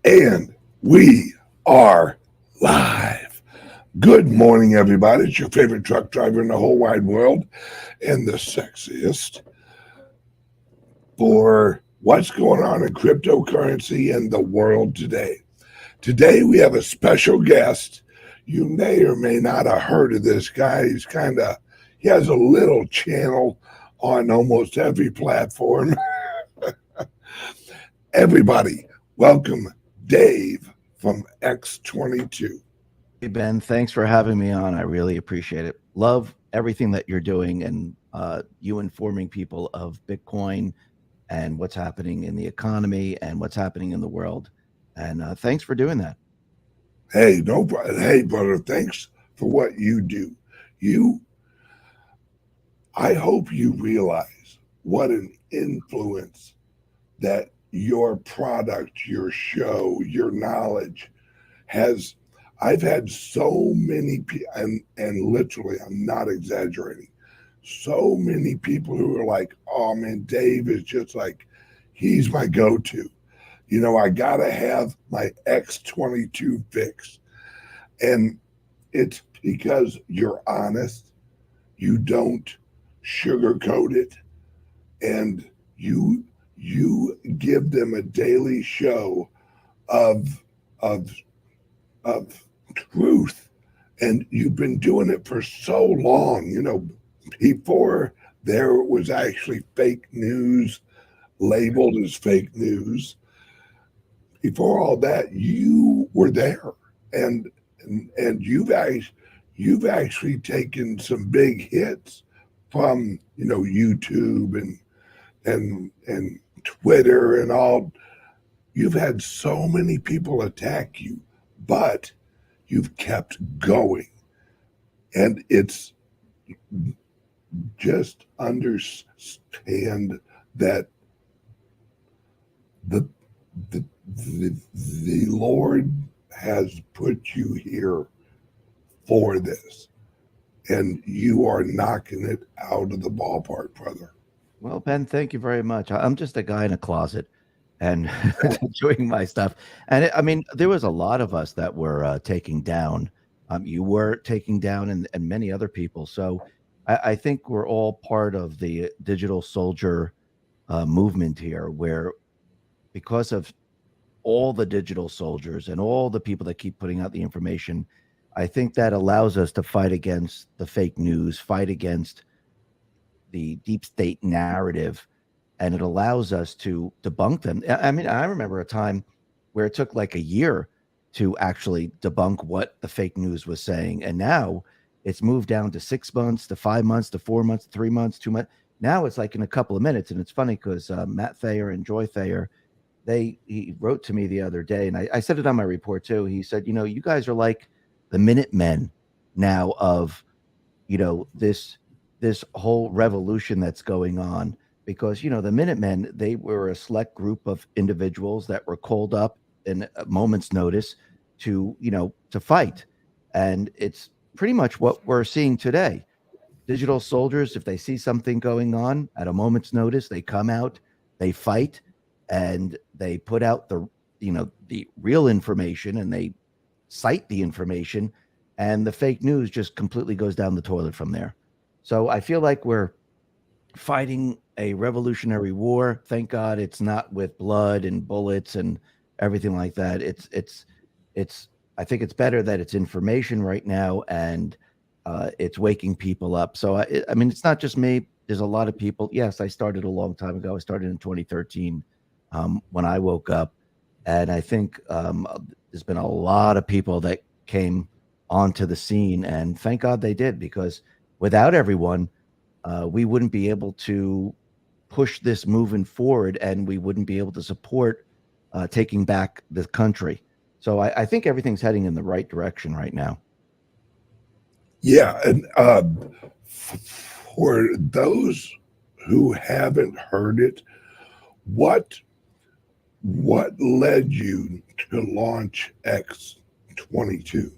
And we are live. Good morning, everybody. It's your favorite truck driver in the whole wide world and the sexiest for what's going on in cryptocurrency and the world today. Today, we have a special guest. You may or may not have heard of this guy. He has a little channel on almost every platform. Everybody, welcome Dave from X22. Hey, Ben, thanks for having me on. I really appreciate it. Love everything that you're doing and you informing people of Bitcoin and what's happening in the economy and what's happening in the world. And thanks for doing that. Hey, no problem. Hey, brother, thanks for what you do. I hope you realize what an influence that your product, your show, your knowledge has. I've had so many people, and literally, I'm not exaggerating, so many people who are like, oh man, Dave is just like, he's my go-to. I got to have my X22 fix. And it's because you're honest, you don't sugarcoat it, and you give them a daily show of of of truth, and you've been doing it for so long. Before there was actually fake news labeled as fake news. Before all that, you were there, and you've actually taken some big hits from YouTube and Twitter and all. You've had so many people attack you, but you've kept going. And it's just understand that the Lord has put you here for this, and you are knocking it out of the ballpark, brother. Well, Ben, thank you very much. I'm just a guy in a closet and doing my stuff. And I mean, there was a lot of us that were taking down. You were taking down, and many other people. So I think we're all part of the digital soldier movement here, where because of all the digital soldiers and all the people that keep putting out the information, I think that allows us to fight against the fake news, fight against the deep state narrative, and it allows us to debunk them. I mean, I remember a time where it took like a year to actually debunk what the fake news was saying. And now it's moved down to 6 months, to 5 months, to 4 months, 3 months, 2 months. Now it's like in a couple of minutes. And it's funny because Matt Thayer and Joy Thayer, he wrote to me the other day, and I said it on my report too. He said, you guys are like the Minutemen now of, this whole revolution that's going on, because, the Minutemen, they were a select group of individuals that were called up in a moment's notice to fight. And it's pretty much what we're seeing today. Digital soldiers, if they see something going on at a moment's notice, they come out, they fight, and they put out the real information, and they cite the information, and the fake news just completely goes down the toilet from there. So I feel like we're fighting a revolutionary war. Thank God it's not with blood and bullets and everything like that. It's I think it's better that it's information right now, and it's waking people up. So I mean, it's not just me. There's a lot of people. Yes, I started a long time ago. I started in 2013 when I woke up, and I think there's been a lot of people that came onto the scene, and thank God they did, because without everyone, we wouldn't be able to push this moving forward, and we wouldn't be able to support taking back the country. So I think everything's heading in the right direction right now. Yeah, and for those who haven't heard it, what led you to launch X22?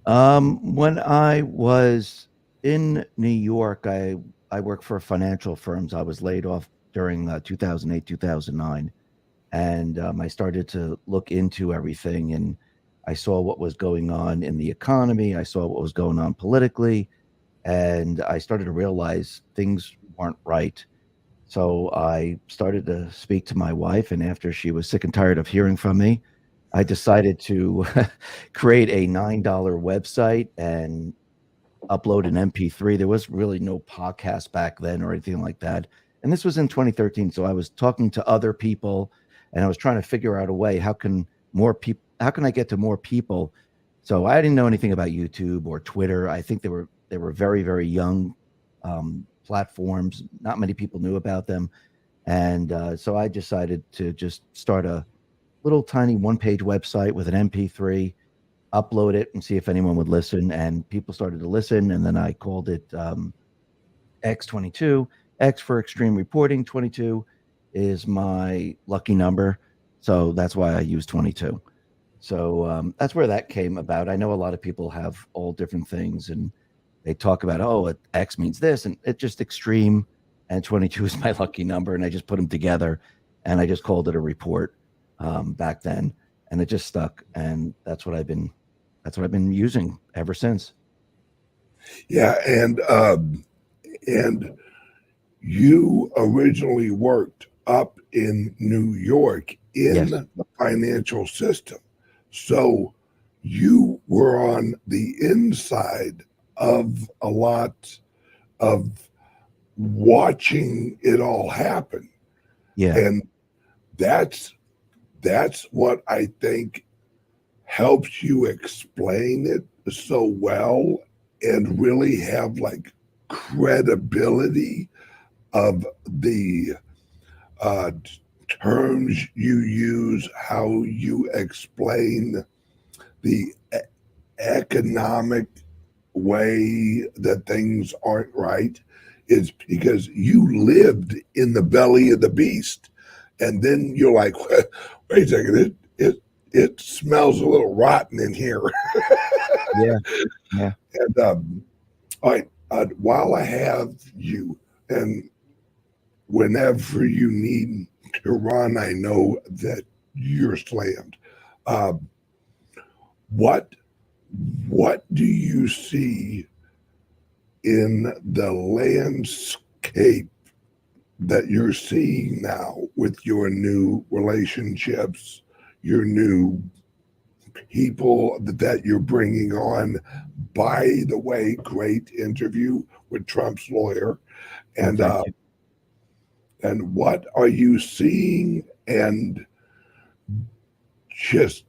When I was in New York, I worked for financial firms. I was laid off during 2008, 2009. and I started to look into everything, and I saw what was going on in the economy. I saw what was going on politically, and I started to realize things weren't right. So I started to speak to my wife, and after she was sick and tired of hearing from me, I decided to create a $9 website and upload an MP3. There was really no podcast back then or anything like that. And this was in 2013. So I was talking to other people and I was trying to figure out a way how can I get to more people? So I didn't know anything about YouTube or Twitter. I think they were very, very young platforms. Not many people knew about them. And so I decided to just start a little tiny one-page website with an MP3, upload it and see if anyone would listen. And people started to listen. And then I called it X22. X for extreme reporting. 22 is my lucky number. So that's why I use 22. So that's where that came about. I know a lot of people have all different things and they talk about, oh, X means this, and it's just extreme. And 22 is my lucky number. And I just put them together and I just called it a report back then. And it just stuck. And that's what I've been using ever since. Yeah, and you originally worked up in New York in Yes. the financial system. So you were on the inside of a lot of watching it all happen. Yeah. And that's what I think helps you explain it so well and really have like credibility of the uh, terms you use, how you explain the economic way that things aren't right, is because you lived in the belly of the beast. And then you're like, wait a second, it smells a little rotten in here. Yeah. Yeah. And all right, while I have you, and whenever you need to run, I know that you're slammed. Uh, what what do you see in the landscape that you're seeing now with your new relationships, your new people that you're bringing on? By the way, great interview with Trump's lawyer. Oh, And thank you. what are you seeing? And just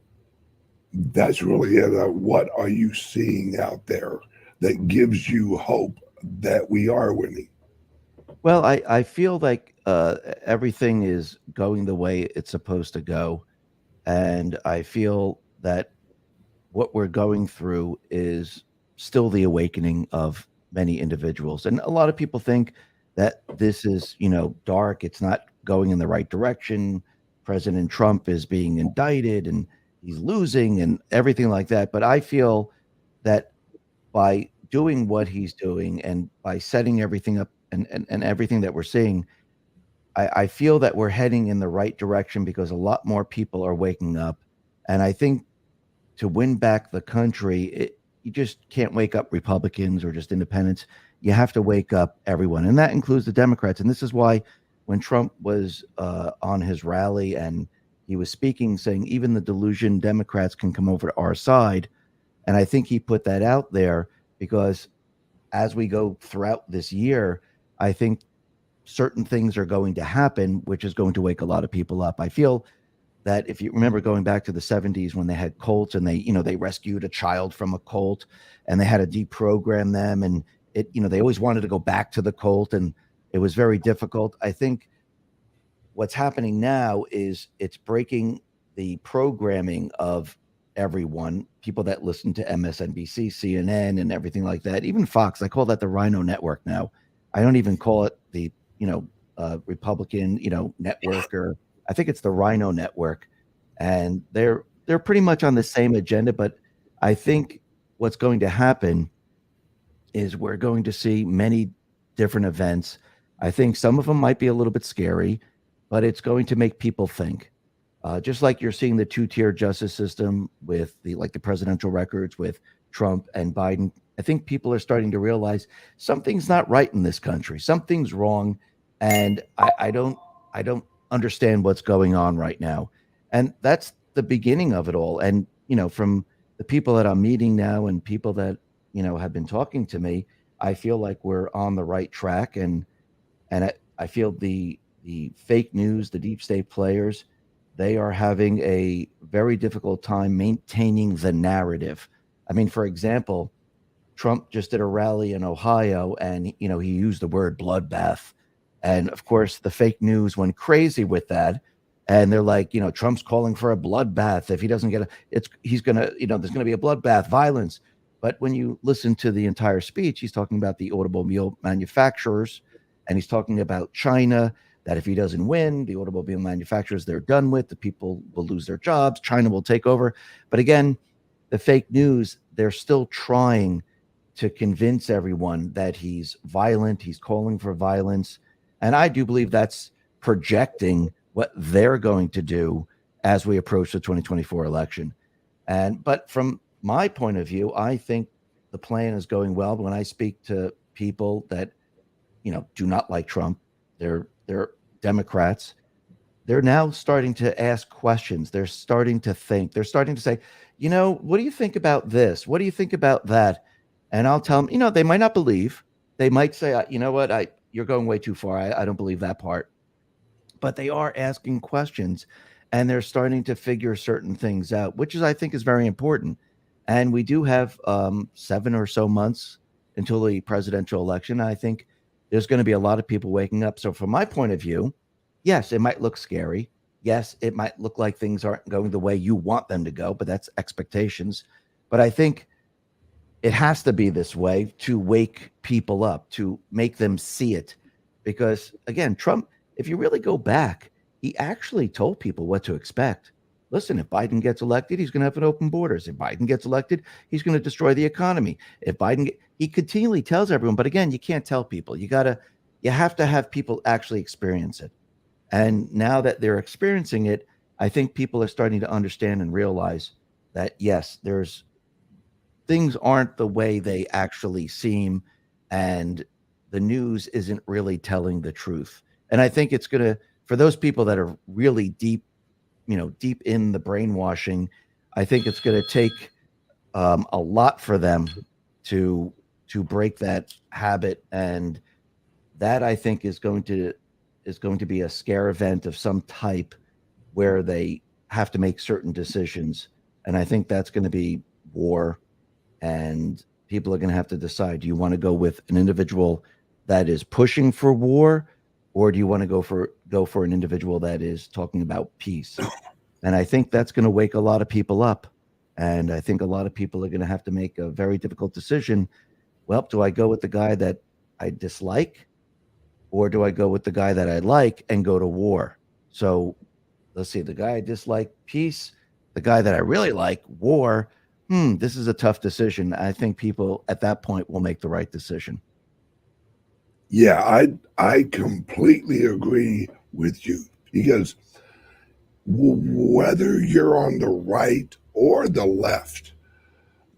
that's really it. What are you seeing out there that gives you hope that we are winning? Well, I feel like everything is going the way it's supposed to go. And I feel that what we're going through is still the awakening of many individuals. And a lot of people think that this is, dark. It's not going in the right direction. President Trump is being indicted and he's losing and everything like that. But I feel that by doing what he's doing and by setting everything up and everything that we're seeing, I feel that we're heading in the right direction because a lot more people are waking up. And I think to win back the country, you just can't wake up Republicans or just independents. You have to wake up everyone, and that includes the Democrats. And this is why when Trump was on his rally and he was speaking, saying even the delusion Democrats can come over to our side, and I think he put that out there because as we go throughout this year, I think certain things are going to happen, which is going to wake a lot of people up. I feel that if you remember going back to the 70s when they had cults and they rescued a child from a cult and they had to deprogram them and they always wanted to go back to the cult and it was very difficult. I think what's happening now is it's breaking the programming of everyone, people that listen to MSNBC, CNN, and everything like that. Even Fox, I call that the Rhino Network now. I don't even call it the Republican network, or I think it's the Rhino Network, and they're pretty much on the same agenda. But I think what's going to happen is we're going to see many different events. I think some of them might be a little bit scary, but it's going to make people think. Just like you're seeing the two-tier justice system with the presidential records with Trump and Biden. I think people are starting to realize something's not right in this country. Something's wrong, and I don't understand what's going on right now. And that's the beginning of it all. And from the people that I'm meeting now and people that have been talking to me, I feel like we're on the right track. And I feel the fake news, the deep state players, they are having a very difficult time maintaining the narrative. I mean, for example, Trump just did a rally in Ohio, and he used the word bloodbath, and of course the fake news went crazy with that, and they're like, Trump's calling for a bloodbath. If he doesn't get he's gonna, there's gonna be a bloodbath, violence. But when you listen to the entire speech, he's talking about the automobile manufacturers, and he's talking about China. That if he doesn't win, the automobile manufacturers, they're done with. The people will lose their jobs. China will take over. But again, the fake news, they're still trying to convince everyone that he's violent, he's calling for violence. And I do believe that's projecting what they're going to do as we approach the 2024 election. But from my point of view, I think the plan is going well. When I speak to people that, do not like Trump, they're Democrats, they're now starting to ask questions. They're starting to think. They're starting to say, what do you think about this? What do you think about that? And I'll tell them, they might not believe. They might say, you know what, you're going way too far. I don't believe that part. But they are asking questions, and they're starting to figure certain things out, which I think is very important. And we do have 7 or so months until the presidential election. I think there's going to be a lot of people waking up. So from my point of view, yes, it might look scary. Yes, it might look like things aren't going the way you want them to go, but that's expectations. But I think it has to be this way to wake people up, to make them see it. Because again, Trump, if you really go back, he actually told people what to expect. Listen, if Biden gets elected, he's going to have an open borders. If Biden gets elected, he's going to destroy the economy. He continually tells everyone, but again, you can't tell people. You have to have people actually experience it. And now that they're experiencing it, I think people are starting to understand and realize that yes, things aren't the way they actually seem, and the news isn't really telling the truth. And I think it's going to, for those people that are really deep in the brainwashing, I think it's going to take a lot for them to break that habit. And that, I think, is going to be a scare event of some type where they have to make certain decisions. And I think that's going to be war. And people are going to have to decide, do you want to go with an individual that is pushing for war, or do you want to go for an individual that is talking about peace? And I think that's going to wake a lot of people up. And I think a lot of people are going to have to make a very difficult decision. Well, do I go with the guy that I dislike, or do I go with the guy that I like and go to war? So let's see, the guy I dislike, peace. The guy that I really like, war. This is a tough decision. I think people at that point will make the right decision. Yeah, I completely agree with you, because whether you're on the right or the left,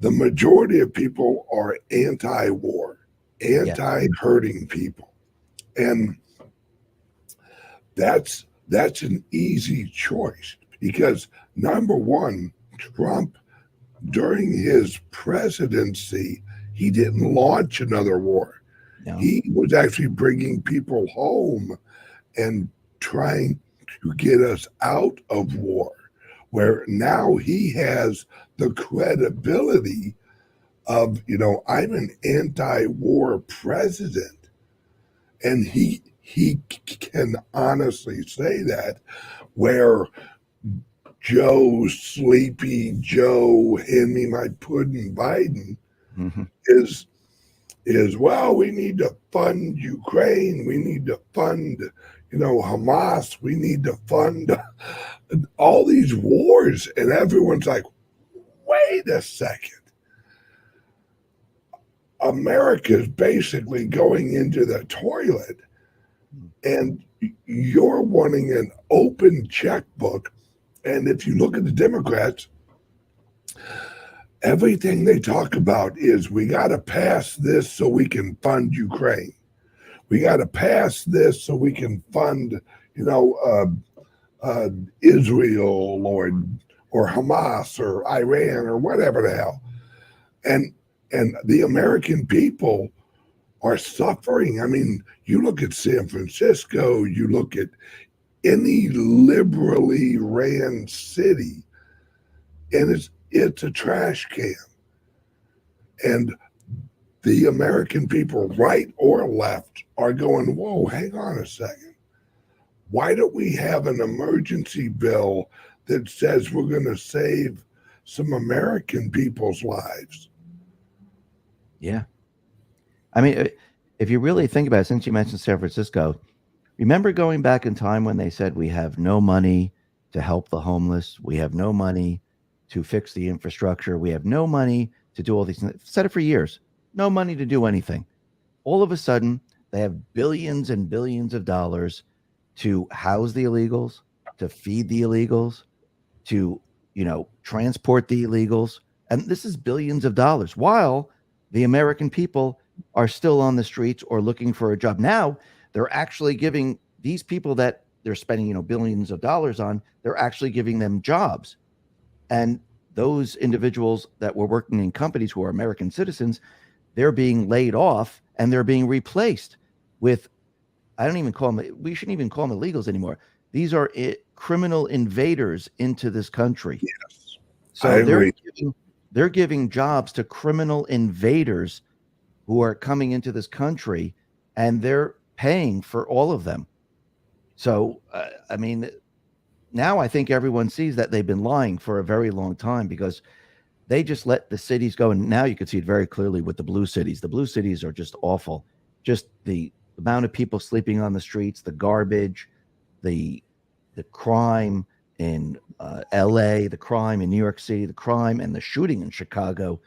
the majority of people are anti-war, anti-hurting people. And that's an easy choice, because number one, Trump, during his presidency, he didn't launch another war. No. He was actually bringing people home and trying to get us out of war, where now he has the credibility of, I'm an anti-war president. And he can honestly say that, where Sleepy Joe, hand me my pudding Biden, is, well, we need to fund Ukraine. We need to fund, Hamas. We need to fund all these wars. And everyone's like, wait a second. America's basically going into the toilet, and you're wanting an open checkbook And if you look at the Democrats, everything they talk about is we got to pass this so we can fund Ukraine. We got to pass this so we can fund, you know, Israel or Hamas or Iran or whatever the hell. And the American people are suffering. I mean, you look at San Francisco, you look at any liberally ran city, and it's a trash can. And the American people, right or left, are going, whoa, hang on a second. Why don't we have an emergency bill that says we're going to save some American people's lives? Yeah. I mean, if you really think about it, since you mentioned San Francisco, remember going back in time when they said we have no money to help the homeless, we have no money to fix the infrastructure, we have no money to do all these things. Said it for years. No money to do anything. All of a sudden, they have billions and billions of dollars to house the illegals, to feed the illegals, to, transport the illegals. And this is billions of dollars while the American people are still on the streets or looking for a job. Now they're actually giving these people that they're spending, billions of dollars on, they're actually giving them jobs. And those individuals that were working in companies who are American citizens, they're being laid off and they're being replaced with, I don't even call them, we shouldn't even call them illegals anymore. These are criminal invaders into this country. Yes, So they're giving jobs to criminal invaders who are coming into this country, and they're paying for all of them. So, I mean, now I think everyone sees that they've been lying for a very long time because they just let the cities go. And now you can see it very clearly with the blue cities. The blue cities are just awful. Just the amount of people sleeping on the streets, the garbage, the crime in LA, the crime in New York City, the crime and the shooting in Chicago.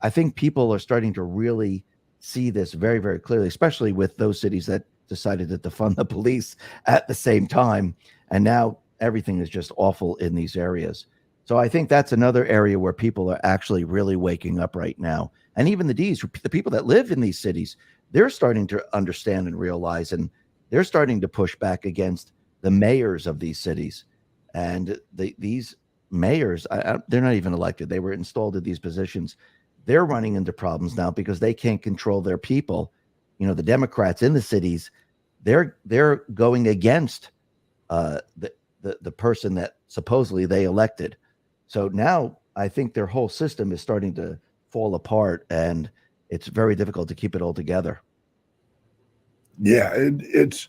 I think people are starting to really see this very, very clearly, especially with those cities that decided to defund the police at the same time. And now everything is just awful in these areas. So I think that's another area where people are actually really waking up right now. And even the people that live in these cities, they're starting to understand and realize, and they're starting to push back against the mayors of these cities. And these mayors, they're not even elected. They were installed in these positions. They're running into problems now because they can't control their people. The Democrats in the cities, they're going against the person that supposedly they elected. So now I think their whole system is starting to fall apart, and it's very difficult to keep it all together. Yeah, it's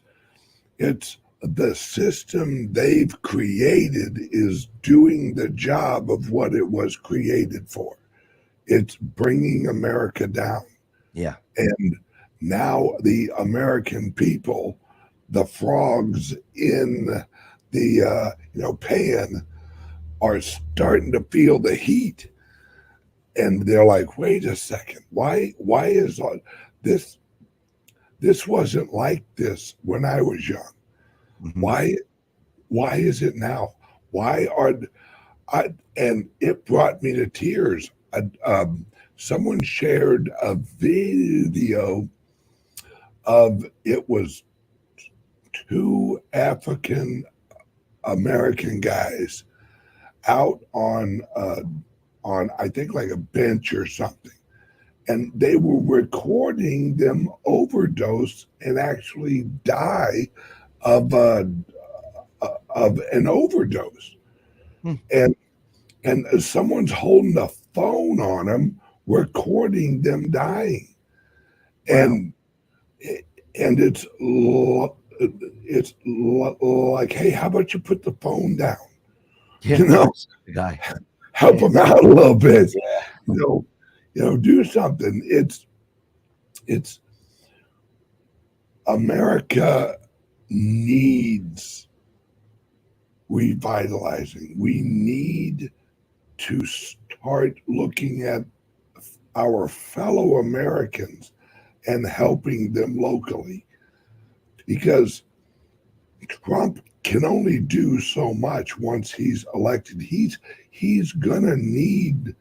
the system they've created is doing the job of what it was created for. It's bringing America down. Yeah. And now the American people, the frogs in the pan, are starting to feel the heat, and they're like, wait a second, why is this wasn't like this when I was young? Mm-hmm. Why is it now? And it brought me to tears. Someone shared a video of, it was two African American guys out on I think like a bench or something, and they were recording them overdose and actually die of an overdose. And someone's holding a phone on them, recording them dying. Wow. And it's like, hey, how about you put the phone down? Yeah, the guy. Help them out a little bit. Yeah. Do something. It's America needs revitalizing. We need to start looking at our fellow Americans and helping them locally, because Trump can only do so much once he's elected. He's gonna need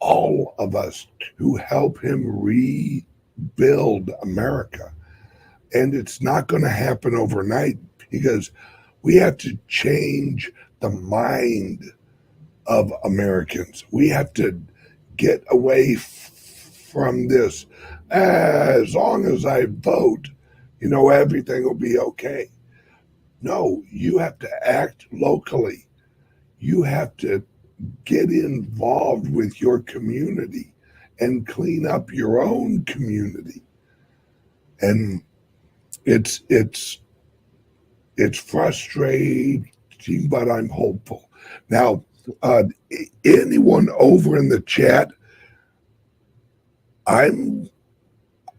all of us to help him rebuild America. And it's not going to happen overnight because we have to change the mind of Americans. We have to get away from this. As long as I vote, everything will be okay. No, you have to act locally. You have to get involved with your community and clean up your own community. And it's frustrating, but I'm hopeful. Now, anyone over in the chat, I'm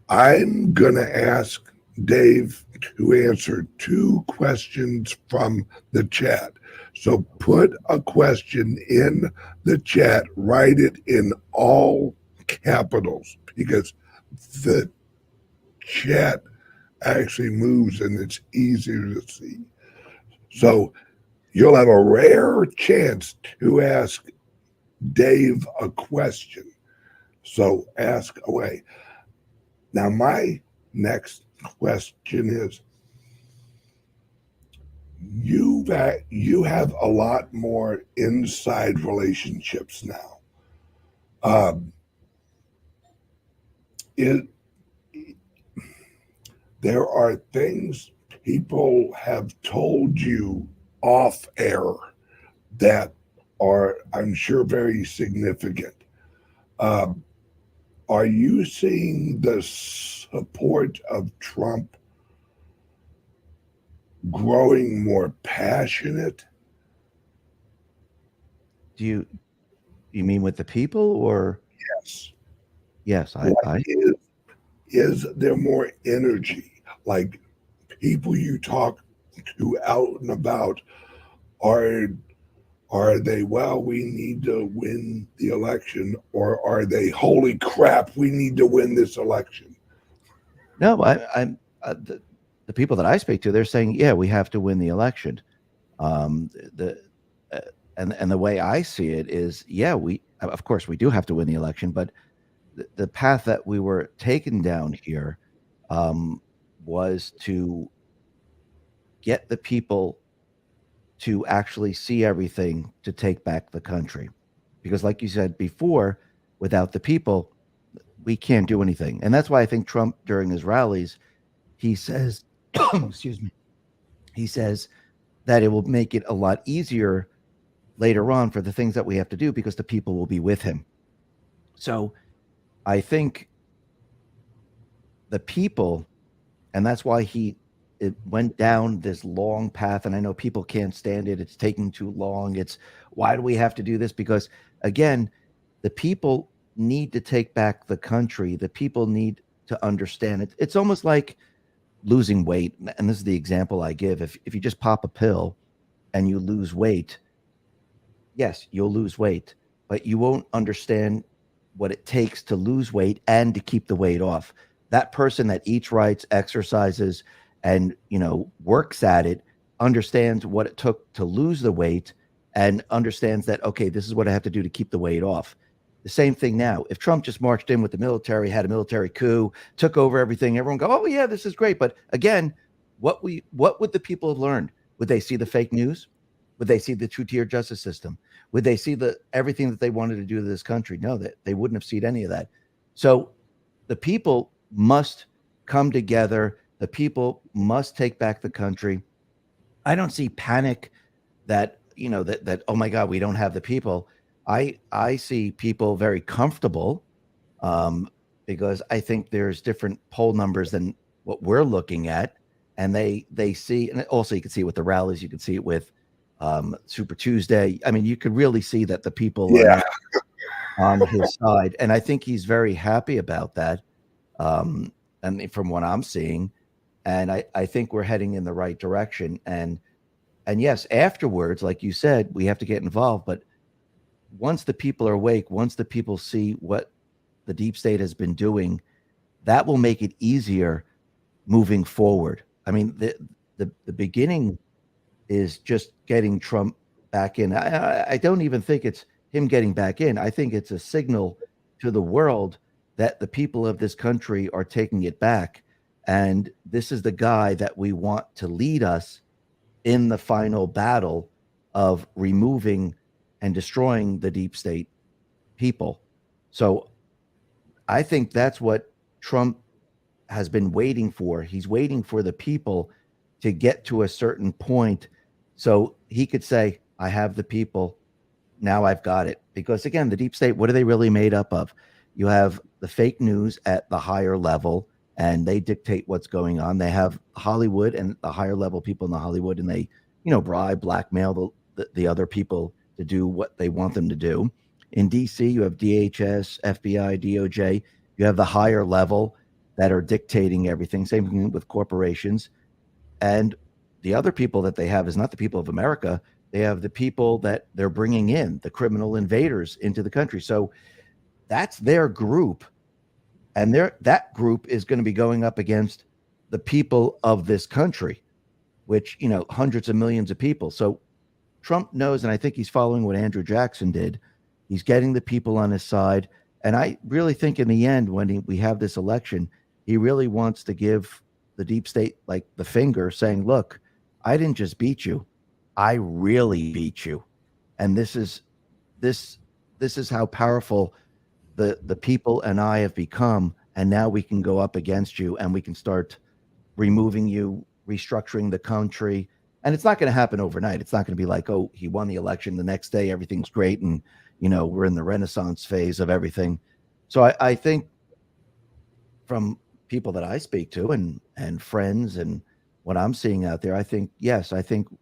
gonna ask Dave to answer 2 questions from the chat. So put a question in the chat, write it in all capitals because the chat actually moves and it's easier to see. So you'll have a rare chance to ask Dave a question. So ask away. Now, my next question is you have a lot more inside relationships now. It There are things people have told you off air that are, I'm sure, very significant. Are you seeing the support of Trump growing more passionate? Do you mean with the people or? Yes. Yes, Is there more energy? Like people you talk to out and about, are are they, well, we need to win the election, or are they, holy crap, we need to win this election? no, I'm the people that I speak to, they're saying, yeah, we have to win the election. The and the way I see it is, yeah, we of course we do have to win the election, but the path that we were taken down here was to get the people to actually see everything to take back the country. Because, like you said before, without the people, we can't do anything. And that's why I think Trump, during his rallies, he says, excuse me, he says that it will make it a lot easier later on for the things that we have to do because the people will be with him. So I think the people, and that's why it went down this long path. And I know people can't stand it. It's taking too long. It's, why do we have to do this? Because again, the people need to take back the country. The people need to understand it. It's almost like losing weight. And this is the example I give. If you just pop a pill and you lose weight, yes, you'll lose weight, but you won't understand what it takes to lose weight and to keep the weight off. That person that eats right, exercises, and works at it understands what it took to lose the weight and understands that, okay, this is what I have to do to keep the weight off. The same thing now. If Trump just marched in with the military, had a military coup, took over everything, everyone go, oh yeah, this is great. But again, what would the people have learned? Would they see the fake news? Would they see the two-tier justice system? Would they see everything that they wanted to do to this country? No, that they wouldn't have seen any of that. So the people must come together. The people must take back the country. I don't see panic that, that oh my God, we don't have the people. I see people very comfortable because I think there's different poll numbers than what we're looking at. And they see, and also you can see it with the rallies, you can see it with Super Tuesday. I mean, you could really see that the people are not on his side. And I think he's very happy about that. And from what I'm seeing, and I think we're heading in the right direction. And yes, afterwards, like you said, we have to get involved. But once the people are awake, once the people see what the deep state has been doing, that will make it easier moving forward. I mean, the beginning is just getting Trump back in. I don't even think it's him getting back in. I think it's a signal to the world that the people of this country are taking it back. And this is the guy that we want to lead us in the final battle of removing and destroying the deep state people. So I think that's what Trump has been waiting for. He's waiting for the people to get to a certain point so he could say, I have the people. Now I've got it. Because again, the deep state, what are they really made up of? You have the fake news at the higher level, and they dictate what's going on. They have Hollywood and the higher level people in the Hollywood, and they, bribe, blackmail the other people to do what they want them to do. In DC, you have DHS, FBI, DOJ. You have the higher level that are dictating everything. Same thing with corporations. And the other people that they have is not the people of America. They have the people that they're bringing in, the criminal invaders into the country. So that's their group. And that group is going to be going up against the people of this country, which, hundreds of millions of people. So Trump knows, and I think he's following what Andrew Jackson did. He's getting the people on his side. And I really think in the end, when we have this election, he really wants to give the deep state like the finger, saying, look, I didn't just beat you. I really beat you. And this is how powerful the people and I have become. And now we can go up against you and we can start removing you, restructuring the country. And it's not going to happen overnight. It's not going to be like, oh, he won the election. The next day, everything's great. And, we're in the Renaissance phase of everything. So I think from people that I speak to and friends and what I'm seeing out there, I think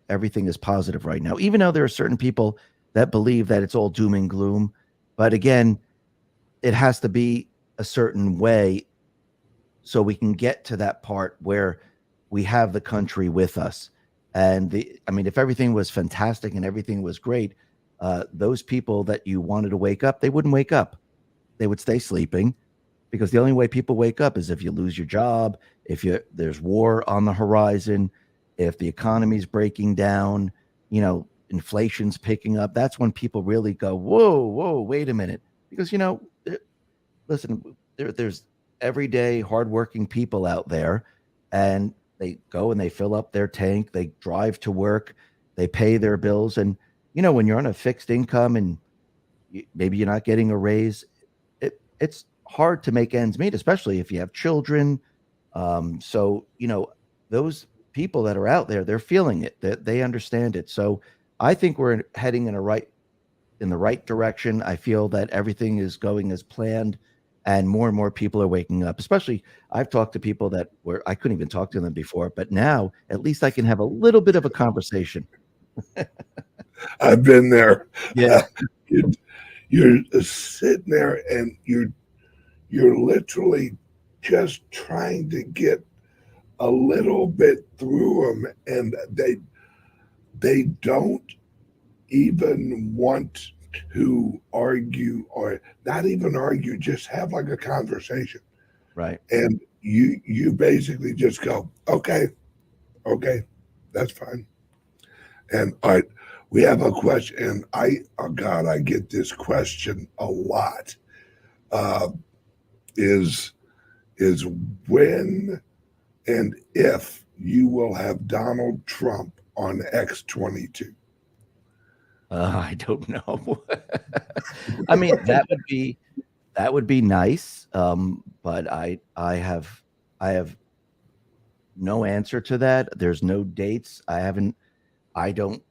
everything is positive right now, even though there are certain people that believe that it's all doom and gloom. But again, it has to be a certain way so we can get to that part where we have the country with us. And if everything was fantastic and everything was great, those people that you wanted to wake up, they wouldn't wake up. They would stay sleeping, because the only way people wake up is if you lose your job, if there's war on the horizon, if the economy's breaking down, inflation's picking up. That's when people really go, whoa, wait a minute. Because, listen, there's everyday hardworking people out there, and they go and they fill up their tank, they drive to work, they pay their bills. And, when you're on a fixed income and maybe you're not getting a raise, it's hard to make ends meet, especially if you have children. So, those people that are out there, they're feeling it, they understand it. So I think we're heading in the right direction. I feel that everything is going as planned, and more people are waking up. Especially, I've talked to people that I couldn't even talk to them before, but now at least I can have a little bit of a conversation. I've been there. Yeah. You're sitting there and you're literally just trying to get a little bit through them, and they don't even want to argue, or not even argue, just have like a conversation. Right. And you basically just go, okay, that's fine. And all right, we have a question, and I get this question a lot. Is when and if you will have Donald Trump on X-22? I don't know. I mean, that would be nice. But I have no answer to that. There's no dates. I don't,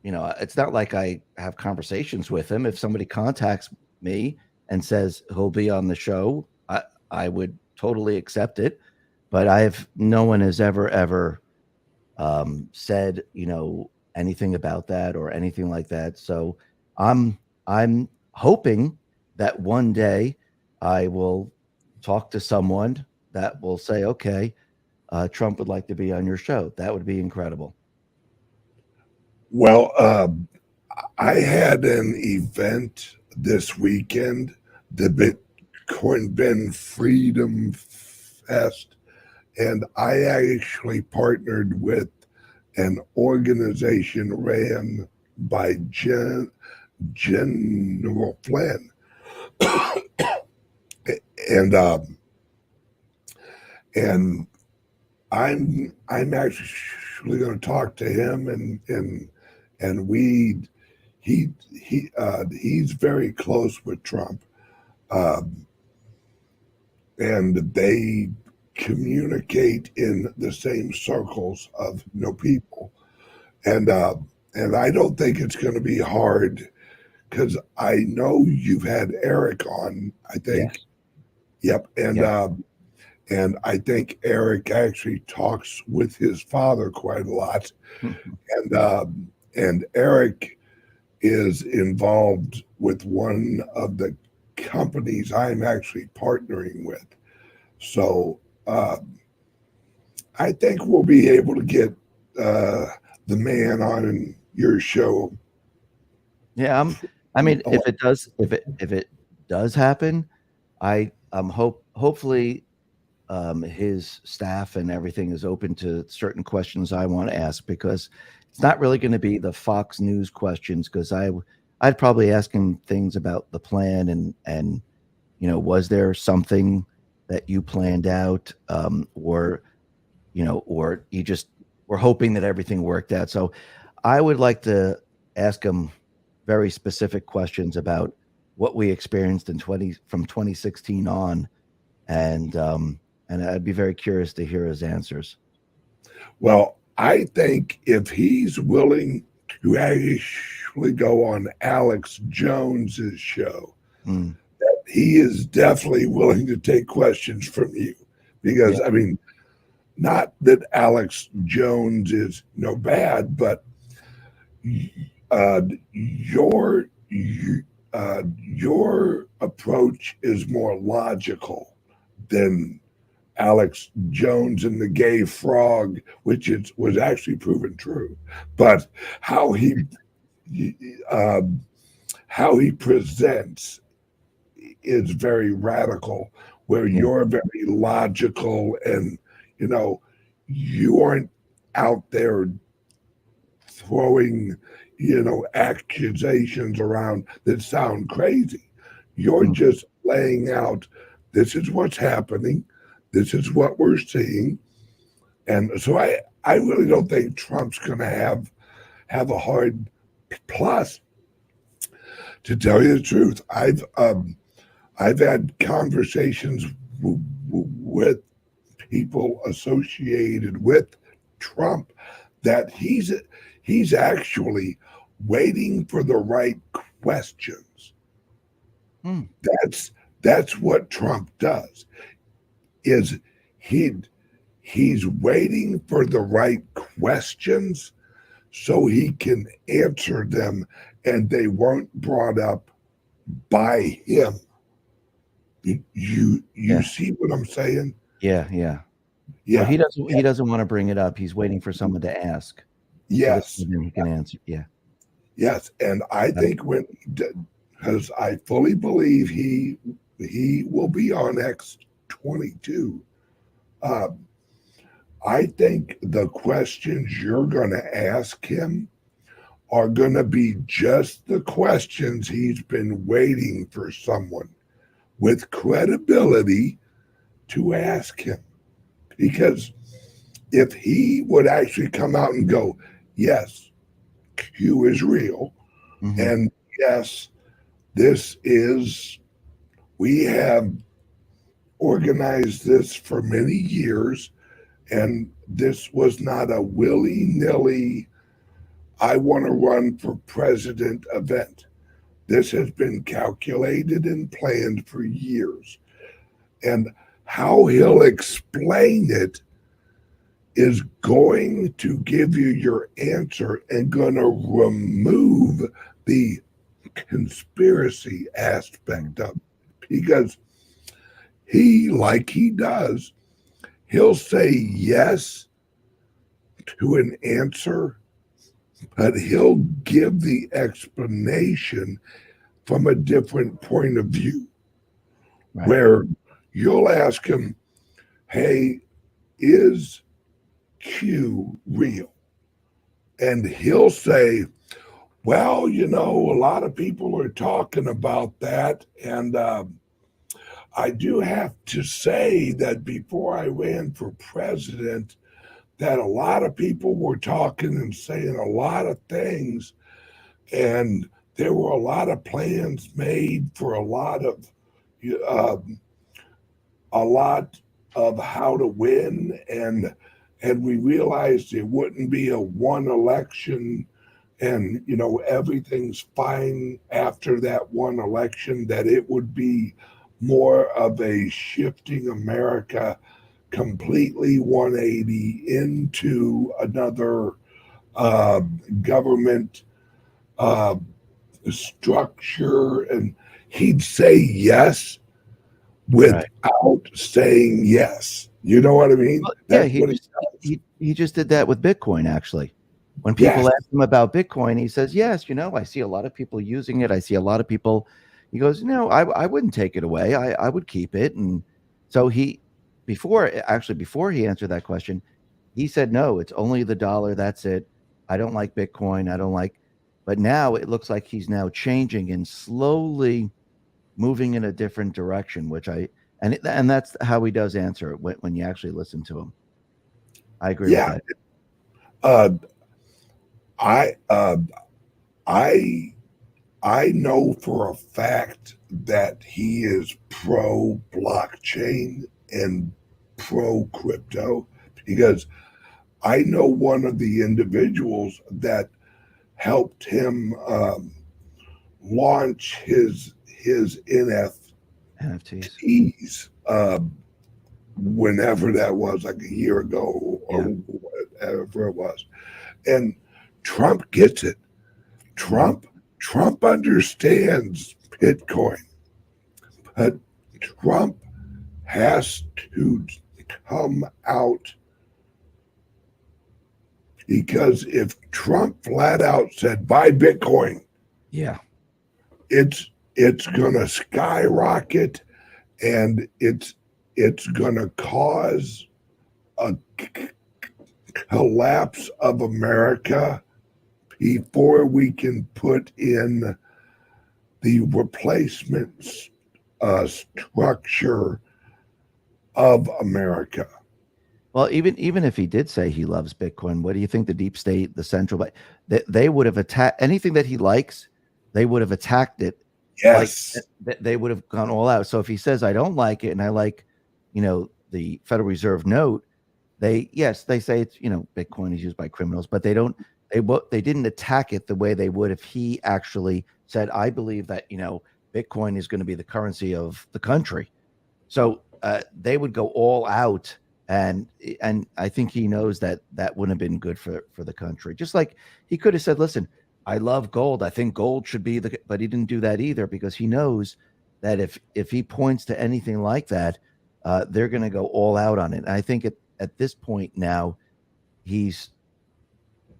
it's not like I have conversations with him. If somebody contacts me and says he'll be on the show, I would totally accept it. But no one has ever said, anything about that or anything like that. So I'm hoping that one day I will talk to someone that will say, okay, Trump would like to be on your show. That would be incredible. Well, I had an event this weekend, the Bitcoin Ben Freedom Fest, and I actually partnered with an organization ran by General Flynn, and and I'm actually going to talk to him, and he's very close with Trump, um, and they communicate in the same circles of people, and uh, and I don't think it's going to be hard because I know you've had Eric on. I think, Yes. yep, Yeah. and I think Eric actually talks with his father quite a lot, and Eric is involved with one of the companies I'm actually partnering with. So I think we'll be able to get uh, the man on your show. Yeah. I mean, Oh, if it does happen, hopefully his staff and everything is open to certain questions I want to ask, because it's not really going to be the Fox News questions, because I'd probably ask him things about the plan, and was there something that you planned out, or or you just were hoping that everything worked out. So I would like to ask him very specific questions about what we experienced in 2016 on, and I'd be very curious to hear his answers. well, I think if he's willing to actually go on Alex Jones's show, Mm, he is definitely willing to take questions from you. yeah, Because, I mean, not that Alex Jones is no bad, but uh, your your approach is more logical than Alex Jones and the gay frog, which was actually proven true. But how um, how he presents is very radical, where yeah, you're very logical, and you know you aren't out there throwing accusations around that sound crazy. You're mm, just laying out, this is what's happening, this is what we're seeing. And so I really don't think Trump's going to have a hard. Plus, to tell you the truth, I've had conversations with people associated with Trump that he's actually waiting for the right questions. mm, That's that's what Trump does. Is he he's waiting for the right questions so he can answer them, and they weren't brought up by him. You yeah, see what I'm saying? yeah, yeah. So Yeah. he doesn't want to bring it up. He's waiting for someone to ask, so that Yes. then he can answer. Yeah. Yes, and I Um, think when because I fully believe he will be on X-22. Um, I think the questions you're going to ask him are going to be just the questions he's been waiting for someone with credibility to ask him. Because if he would actually come out and go, yes, Q is real, mhm, and yes, this is, we have organized this for many years, and this was not a willy nilly, I want to run for president event. This has been calculated and planned for years. And how he'll explain it is going to give you your answer and going to remove the conspiracy mm, aspect of it. Because he, like he does, he'll say yes to an answer, but he'll give the explanation from a different point of view, right. where you'll ask him, hey, is Q real? and he'll say, well, you know, a lot of people are talking about that. And I do have to say that before I ran for president, that a lot of people were talking and saying a lot of things. And there were a lot of plans made for uh, a lot of how to win. And we realized it wouldn't be a one election and you know everything's fine after that one election, that it would be more of a shifting America completely 180 into another uh, government uh, structure. And he'd say yes Right. without saying yes. You know what I mean? Well, yeah, That's what he does. he just did that with Bitcoin, actually. When people Yes. ask him about Bitcoin, he says, "Yes, you know, I see a lot of people using it. I see a lot of people." He goes, "No, I wouldn't take it away. I would keep it." And so before he answered that question, he said, "No, it's only the dollar. That's it. I don't like Bitcoin. I don't like." But now it looks like he's now changing and slowly moving in a different direction, which and that's how he does answer it when you actually listen to him. I agree with Yeah. that. Uh, I I I know for a fact that he is pro blockchain and pro crypto because I know one of the individuals that helped him launch his NFTs. NFTs whenever that was, like a year ago or Yeah. whatever it was. And Trump gets it. Mhm. Trump understands Bitcoin, but Trump has to come out, because if Trump flat out said buy Bitcoin, Yeah. it's gonna skyrocket, and it's gonna cause a collapse of America before we can put in the replacement structure of America. Well, even if he did say he loves Bitcoin, what do you think the deep state, the central bank, they would have attacked anything that he likes, they would have attacked it like Yes. they would have gone all out. So if he says I don't like it and I like, the Federal Reserve note, they say it's, Bitcoin is used by criminals, but they didn't attack it the way they would if he actually said I believe that, Bitcoin is going to be the currency of the country. So they would go all out, and I think he knows that that wouldn't have been good for the country. Just like he could have said, "Listen, I love gold. I think gold should be the," but he didn't do that either because he knows that if he points to anything like that, they're going to go all out on it. And I think at this point now, he's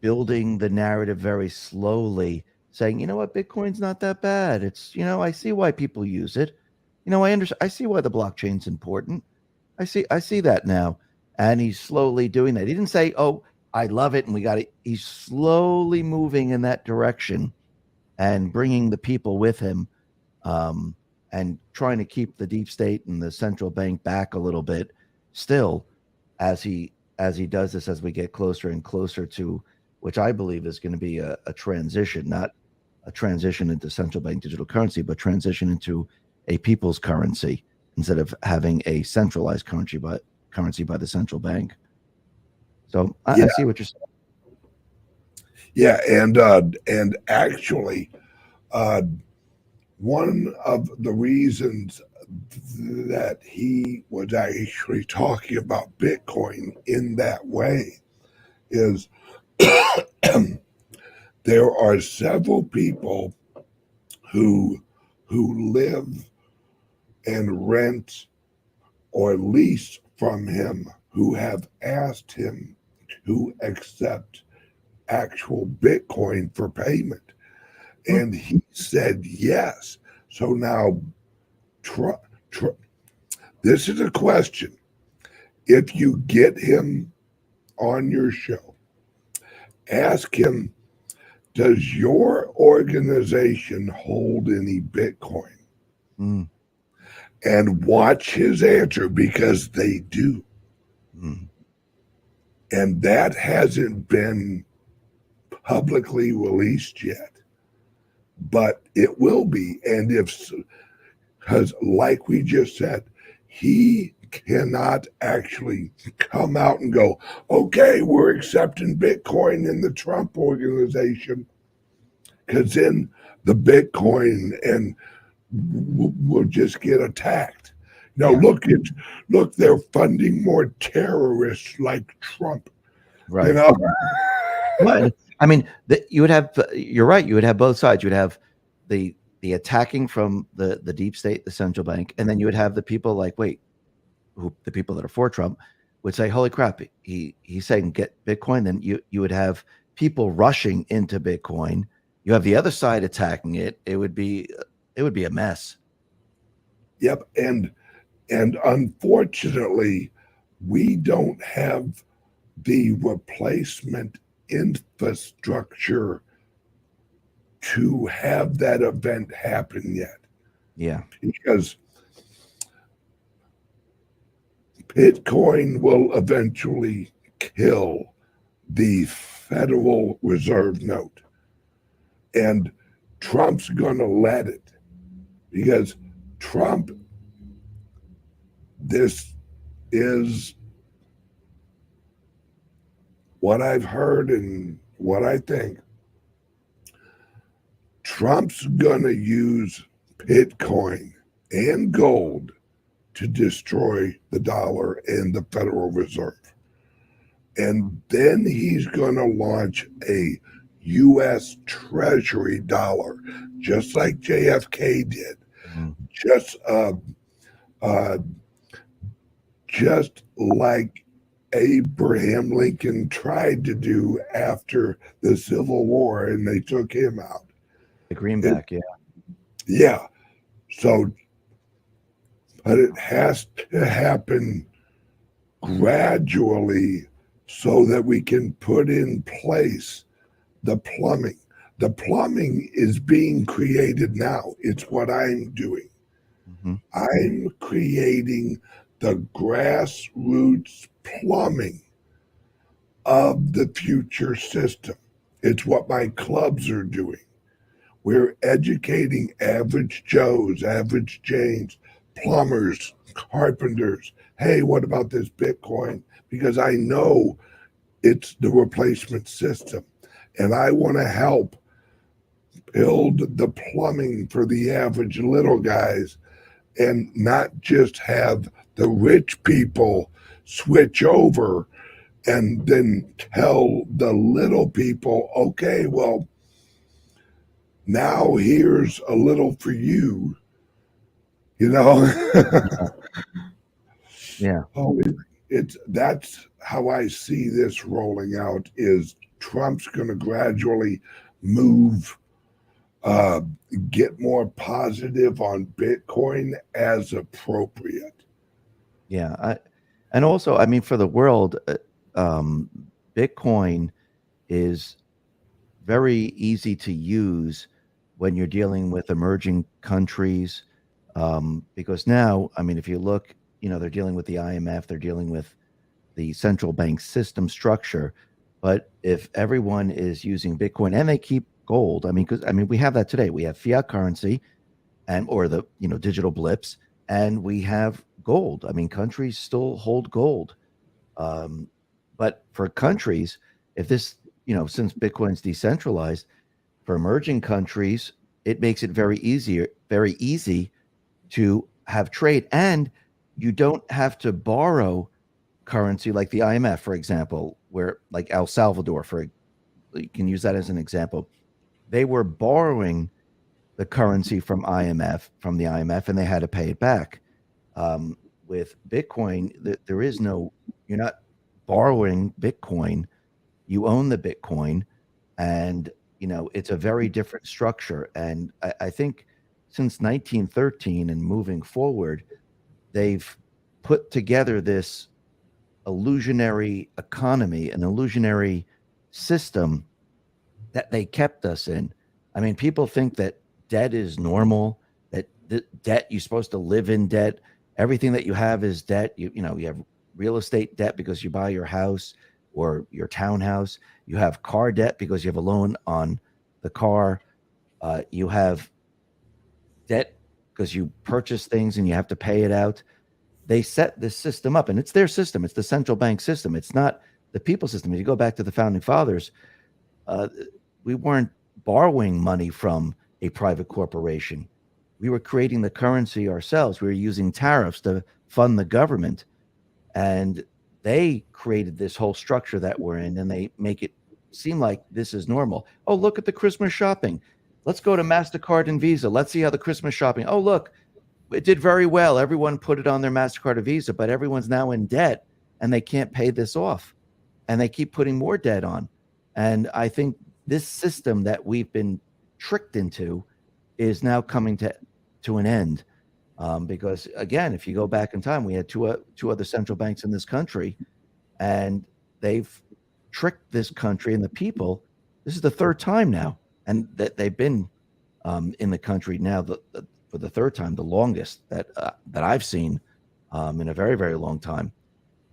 building the narrative very slowly, saying, "You know what, Bitcoin's not that bad. It's, I see why people use it. I see why the blockchain's important. I see that now." And he's slowly doing that. He didn't say, "Oh, I love it and we got it." He's slowly moving in that direction and bringing the people with him, um, and trying to keep the deep state and the central bank back a little bit still as he does this, as we get closer and closer to, which I believe is going to be a transition, not a transition into central bank digital currency, but transition into a people's currency instead of having a centralized currency by the central bank. So I Yeah. see what you're saying. Yeah. And actually, uh, one of the reasons that he was actually talking about Bitcoin in that way is there are several people who live and rent or lease from him who have asked him to accept actual Bitcoin for payment. Hmm. And he said yes. So now, tr- tr- this is a question. If you get him on your show Ask him, does your organization hold any Bitcoin? Mm, And watch his answer, because they do. mm. And that hasn't been publicly released yet, but it will be. And if, because like we just said, he cannot actually come out and go, okay, we're accepting Bitcoin in the Trump organization, because then the Bitcoin and will just get attacked. Now Yeah, look, they're funding more terrorists like Trump. You right. know, Well, I mean, you would have. You're right. You would have both sides. You'd have the attacking from the deep state, the central bank, and then you would have the people like, wait, who the people that are for Trump would say, "Holy crap, he's saying get Bitcoin." Then you would have people rushing into Bitcoin. You have the other side attacking it. It would be a mess. yep, and unfortunately, we don't have the replacement infrastructure to have that event happen yet, Yeah, because Bitcoin will eventually kill the Federal Reserve note. And Trump's going to let it, because Trump, this is what I've heard and what I think. Trump's going to use Bitcoin and gold to destroy the dollar and the Federal Reserve. And then he's going to launch a U.S. Treasury dollar, just like JFK did, mhm. just uh, just like Abraham Lincoln tried to do after the Civil War, and they took him out. The It, greenback. Yeah, yeah, so, but it has to happen gradually so that we can put in place the plumbing. The plumbing is being created now. It's what I'm doing. hmm I'm creating the grassroots plumbing of the future system. It's what my clubs are doing. We're educating average Joes, average Janes, plumbers, carpenters. Hey, what about this Bitcoin? Because I know it's the replacement system. And I want to help build the plumbing for the average little guys, and not just have the rich people switch over and then tell the little people, okay, well, now here's a little for you, you know. yeah. Oh, it's that's how I see this rolling out. Is Trump's going to gradually move, uh, get more positive on Bitcoin as appropriate. Yeah, and also, I mean, for the world, um, Bitcoin is very easy to use when you're dealing with emerging countries, because now, I mean, if you look, they're dealing with the IMF, they're dealing with the central bank system structure. But if everyone is using Bitcoin and they keep gold, I mean, because I mean, we have that today. We have fiat currency and or the digital blips, and we have gold. I mean, countries still hold gold, um, but for countries, if this since Bitcoin's decentralized, for emerging countries, it makes it very easy to have trade, and you don't have to borrow currency like the IMF, for example, where like El Salvador, you can use that as an example. They were borrowing the currency from the IMF, and they had to pay it back. Um, with Bitcoin, there is no, you're not borrowing Bitcoin. You own the Bitcoin, and it's a very different structure. And I think since 1913 and moving forward, they've put together this illusionary economy, an illusionary system that they kept us in. I mean, people think that debt is normal, that debt, you're supposed to live in debt. Everything that you have is debt. You have real estate debt because you buy your house or your townhouse. You have car debt because you have a loan on the car. You have debt because you purchase things and you have to pay it out. They set this system up, and it's their system. It's the central bank system. It's not the people system. If you go back to the founding fathers, uh, we weren't borrowing money from a private corporation. We were creating the currency ourselves. We were using tariffs to fund the government, and they created this whole structure that we're in, and they make it seem like this is normal. Oh, look at the Christmas shopping. Let's go to MasterCard and Visa. Let's see how the Christmas shopping. Oh, look, it did very well. Everyone put it on their MasterCard or Visa, but everyone's now in debt and they can't pay this off. And they keep putting more debt on. And I think this system that we've been tricked into is now coming to an end. Because again, if you go back in time, we had two other central banks in this country, and they've tricked this country and the people. This is the third time now, and that they've been in the country now for the third time, the longest that I've seen in a very, very long time.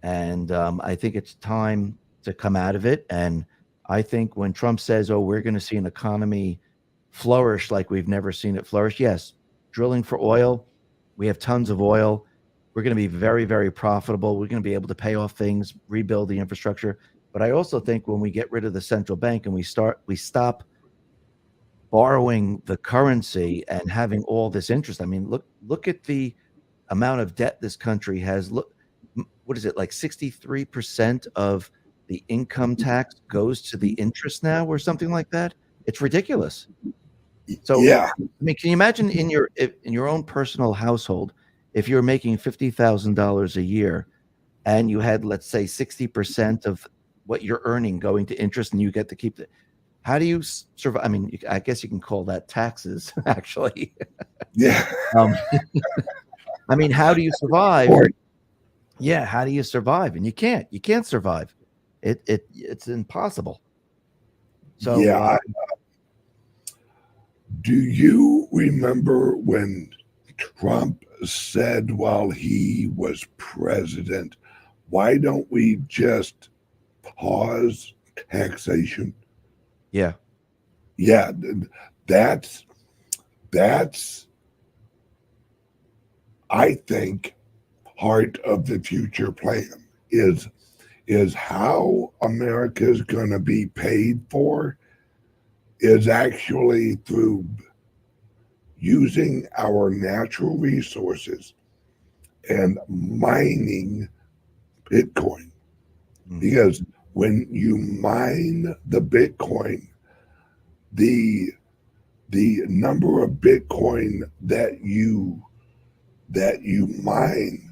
And I think it's time to come out of it. And I think when Trump says, "Oh, we're going to see an economy flourish like we've never seen it flourish," yes, drilling for oil, we have tons of oil. We're going to be very, very profitable. We're going to be able to pay off things, rebuild the infrastructure. But I also think when we get rid of the central bank and we stop borrowing the currency and having all this interest. I mean, look at the amount of debt this country has. Look, what is it, like 63% of the income tax goes to the interest now, or something like that? It's ridiculous. So, Yeah. I mean, can you imagine in your own personal household, if you're making $50,000 a year and you had, let's say, 60% of what you're earning going to interest, and you get to keep it? How do you survive? I mean, I guess you can call that taxes, actually. Yeah. um, I mean, how do you survive? Or, Yeah, how do you survive? And you can't. You can't survive. It's impossible. So, yeah. Do you remember when Trump said while he was president, why don't we just pause taxation? yeah, Yeah, that's that's I think part of the future plan is how America is going to be paid for is actually through using our natural resources and mining Bitcoin. Because when you mine the Bitcoin, the number of Bitcoin that you mine,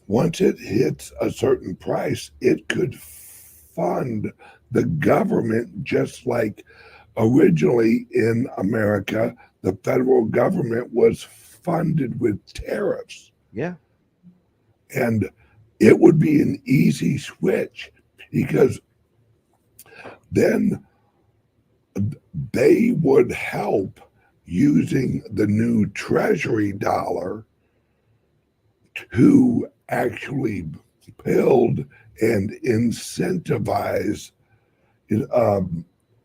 once it hits a certain price, it could fund the government, just like originally in America, the federal government was funded with tariffs. yeah, And it would be an easy switch because then they would help using the new treasury dollar to actually build and incentivize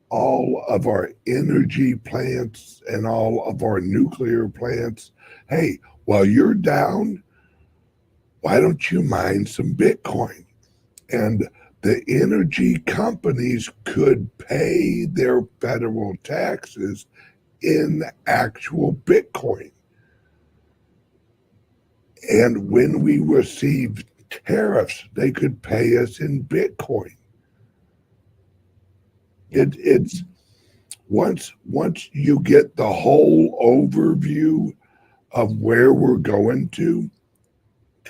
all of our energy plants and all of our nuclear plants. Hey, while you're down, why don't you mine some Bitcoin? And the energy companies could pay their federal taxes in actual Bitcoin. And when we receive tariffs, they could pay us in Bitcoin. It's once you get the whole overview of where we're going to,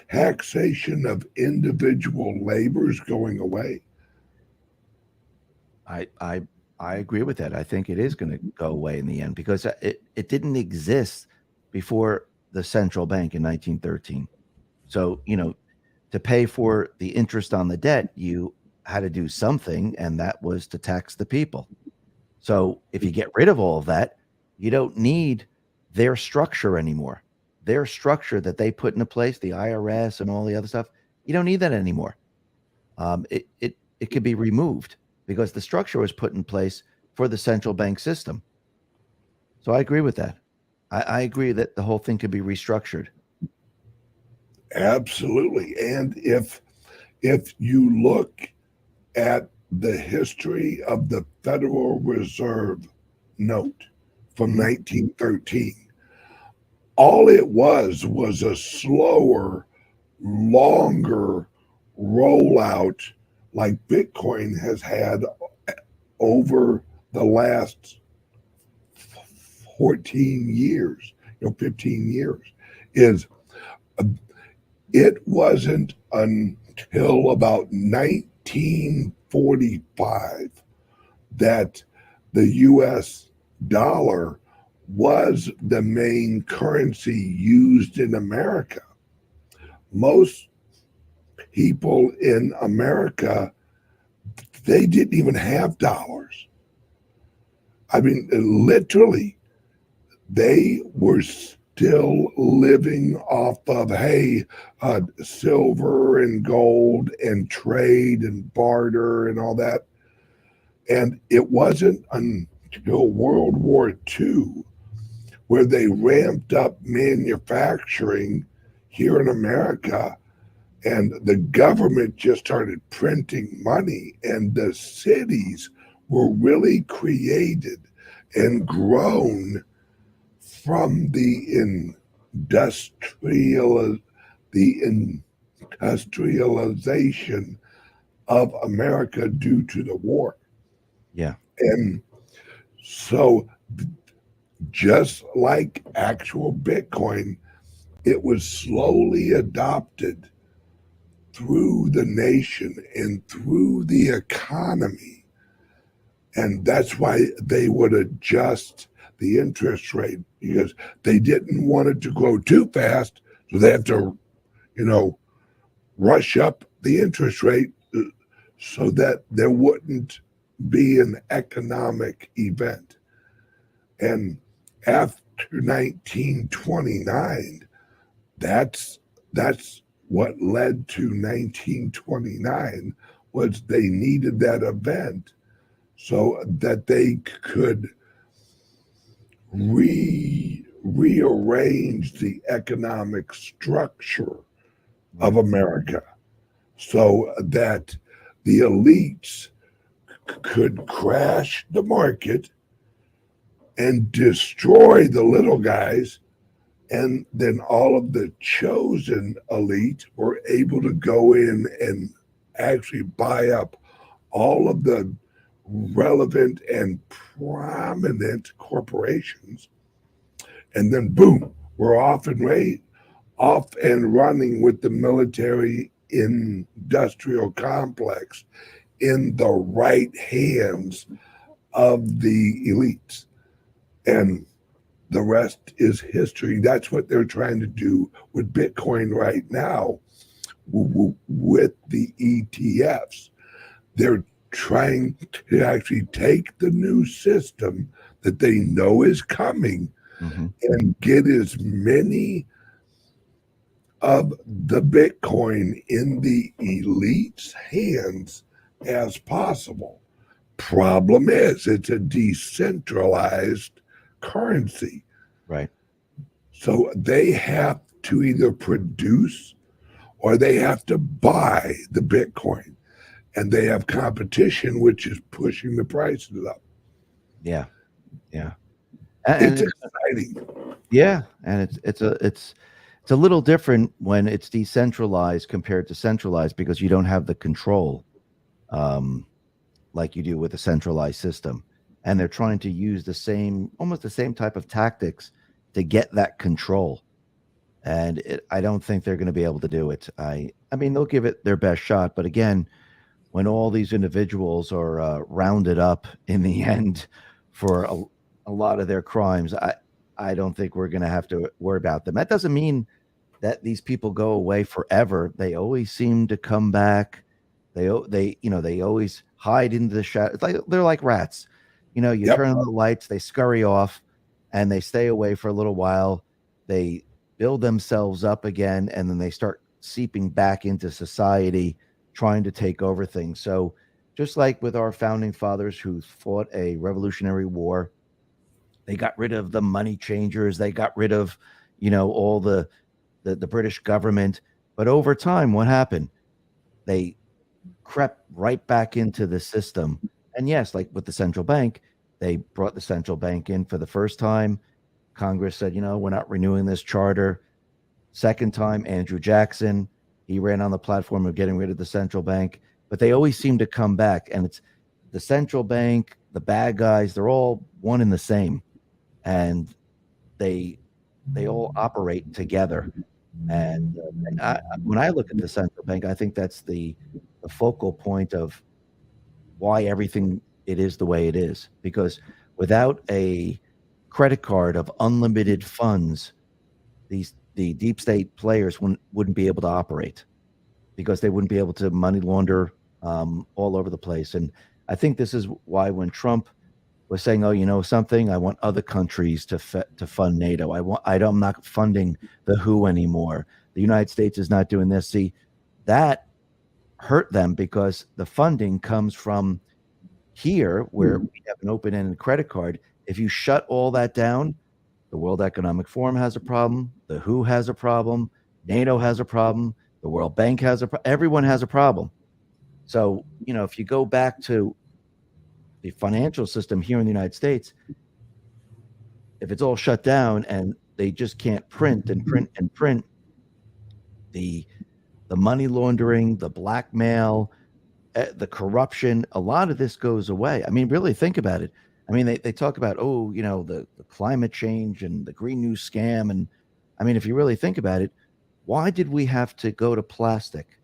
taxation of individual labor is going away. I agree with that. I think it is going to go away in the end because it didn't exist before the central bank in 1913. So, to pay for the interest on the debt, you how to do something, and that was to tax the people. So if you get rid of all of that, you don't need their structure anymore. Their structure that they put into place, the IRS and all the other stuff, you don't need that anymore. It could be removed because the structure was put in place for the central bank system. So I agree with that. I agree that the whole thing could be restructured. Absolutely. And if you look at the history of the Federal Reserve note from 1913, all it was a slower, longer rollout like Bitcoin has had over the last 14 years, 15 years. Is it wasn't until about 1945 that the US dollar was the main currency used in America. Most people in America, they didn't even have dollars. I mean, literally, they were still living off of, hey, silver and gold and trade and barter and all that. And it wasn't until World War II where they ramped up manufacturing here in America, and the government just started printing money, and the cities were really created and grown from the industrialization of America due to the war. Yeah. And so just like actual Bitcoin, it was slowly adopted through the nation and through the economy. And that's why they would adjust the interest rate, because they didn't want it to grow too fast. So they have to, rush up the interest rate so that there wouldn't be an economic event. And after 1929, that's what led to 1929 was they needed that event so that they could rearrange the economic structure of America so that the elites could crash the market and destroy the little guys. And then all of the chosen elite were able to go in and actually buy up all of the relevant and prominent corporations. And then boom, we're off and running with the military industrial complex in the right hands of the elites. And the rest is history. That's what they're trying to do with Bitcoin right now with the ETFs. They're trying to actually take the new system that they know is coming and get as many of the Bitcoin in the elite's hands as possible. Problem is, it's a decentralized currency. Right. So they have to either produce or they have to buy the Bitcoin. And they have competition, which is pushing the prices up. Yeah. Yeah. It's exciting. Yeah. And it's a little different when it's decentralized compared to centralized because you don't have the control like you do with a centralized system. And they're trying to use almost the same type of tactics to get that control. And I don't think they're going to be able to do it. I mean, they'll give it their best shot. But again, when all these individuals are rounded up in the end for a lot of their crimes, I don't think we're going to have to worry about them. That doesn't mean that these people go away forever. They always seem to come back They always hide into the shadow. It's like they're like rats. You Yep. turn on the lights, they scurry off, and they stay away for a little while. They build themselves up again, and then they start seeping back into society, trying to take over things. So, just like with our founding fathers who fought a revolutionary war, they got rid of the money changers. They got rid of, all the British government. But over time, what happened? They crept right back into the system. And yes, like with the central bank, they brought the central bank in for the first time. Congress said, we're not renewing this charter. Second time, Andrew Jackson, he ran on the platform of getting rid of the central bank. But they always seem to come back. And it's the central bank, the bad guys, they're all one and the same. And they all operate together. And when I look at the central bank, I think that's the focal point of why everything it is the way it is. Because without a credit card of unlimited funds, the deep state players wouldn't be able to operate because they wouldn't be able to money launder all over the place. And I think this is why when Trump was saying, "Oh, you know something? I want other countries to fund NATO. I'm not funding the WHO anymore. The United States is not doing this." See, that hurt them because the funding comes from here, where we have an open-ended credit card. If you shut all that down, the World Economic Forum has a problem. The WHO has a problem. NATO has a problem. The World Bank has everyone has a problem. So, if you go back to the financial system here in the United States, if it's all shut down and they just can't print and print and print, the money laundering, the blackmail, the corruption, a lot of this goes away. I mean, really think about it. I mean, they talk about, the climate change and the Green New Scam. And I mean, if you really think about it, why did we have to go to plastic?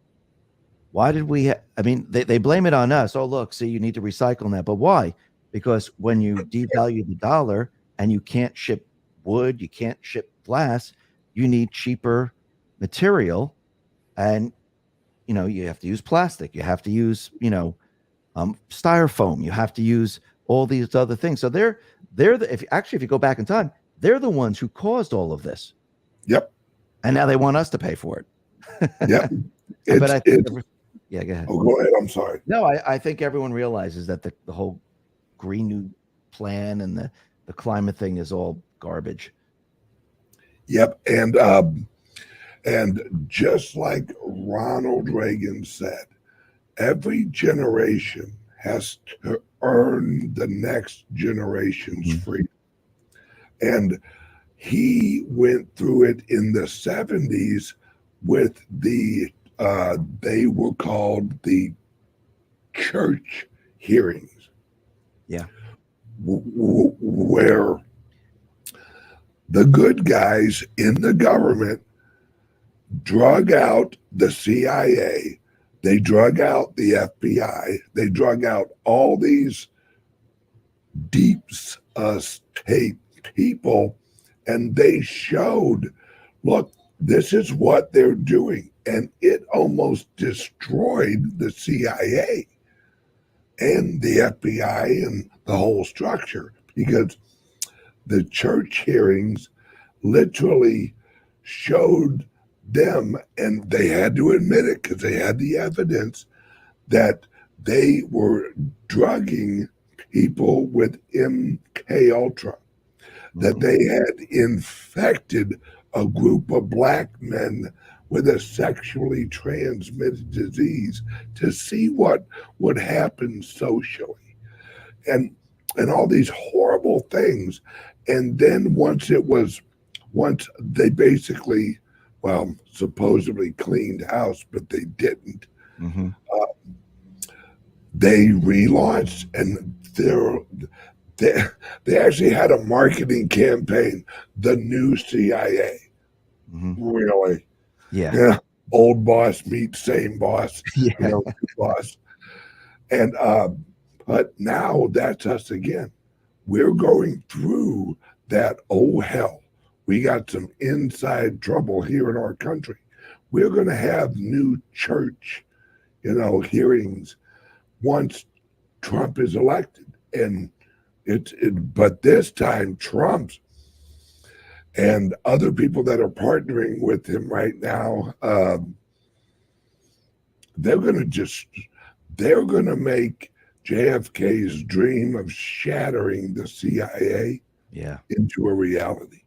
Why did I mean, they blame it on us. Oh, look, see, you need to recycle that. But why? Because when you devalue the dollar and you can't ship wood, you can't ship glass, you need cheaper material. And, you have to use plastic. You have to use, styrofoam. You have to use all these other things. So if you go back in time, they're the ones who caused all of this. Yep. And now they want us to pay for it. Yep. But I think yeah, go ahead. Oh, go ahead. I'm sorry. No, I think everyone realizes that the whole Green New Plan and the climate thing is all garbage. Yep. And just like Ronald Reagan said, every generation has to earn the next generation's freedom. And he went through it in the 70s with they were called the church hearings. Yeah. Where the good guys in the government drug out the CIA, they drug out the FBI, they drug out all these deep state people, and they showed, look, this is what they're doing. And it almost destroyed the CIA and the FBI and the whole structure, because the church hearings literally showed them, and they had to admit it because they had the evidence, that they were drugging people with MK Ultra, that they had infected a group of black men with a sexually transmitted disease to see what would happen socially, and all these horrible things. And then once they basically, well, supposedly cleaned house, but they didn't. They relaunched, and they actually had a marketing campaign, the new CIA. Really? Yeah. Old boss meets same boss. Yeah. Boss. And but now that's us again. We're going through that. Oh hell, we got some inside trouble here in our country. We're going to have new church, hearings once Trump is elected. And but this time Trump's and other people that are partnering with him right now, they're going to make JFK's dream of shattering the CIA into a reality.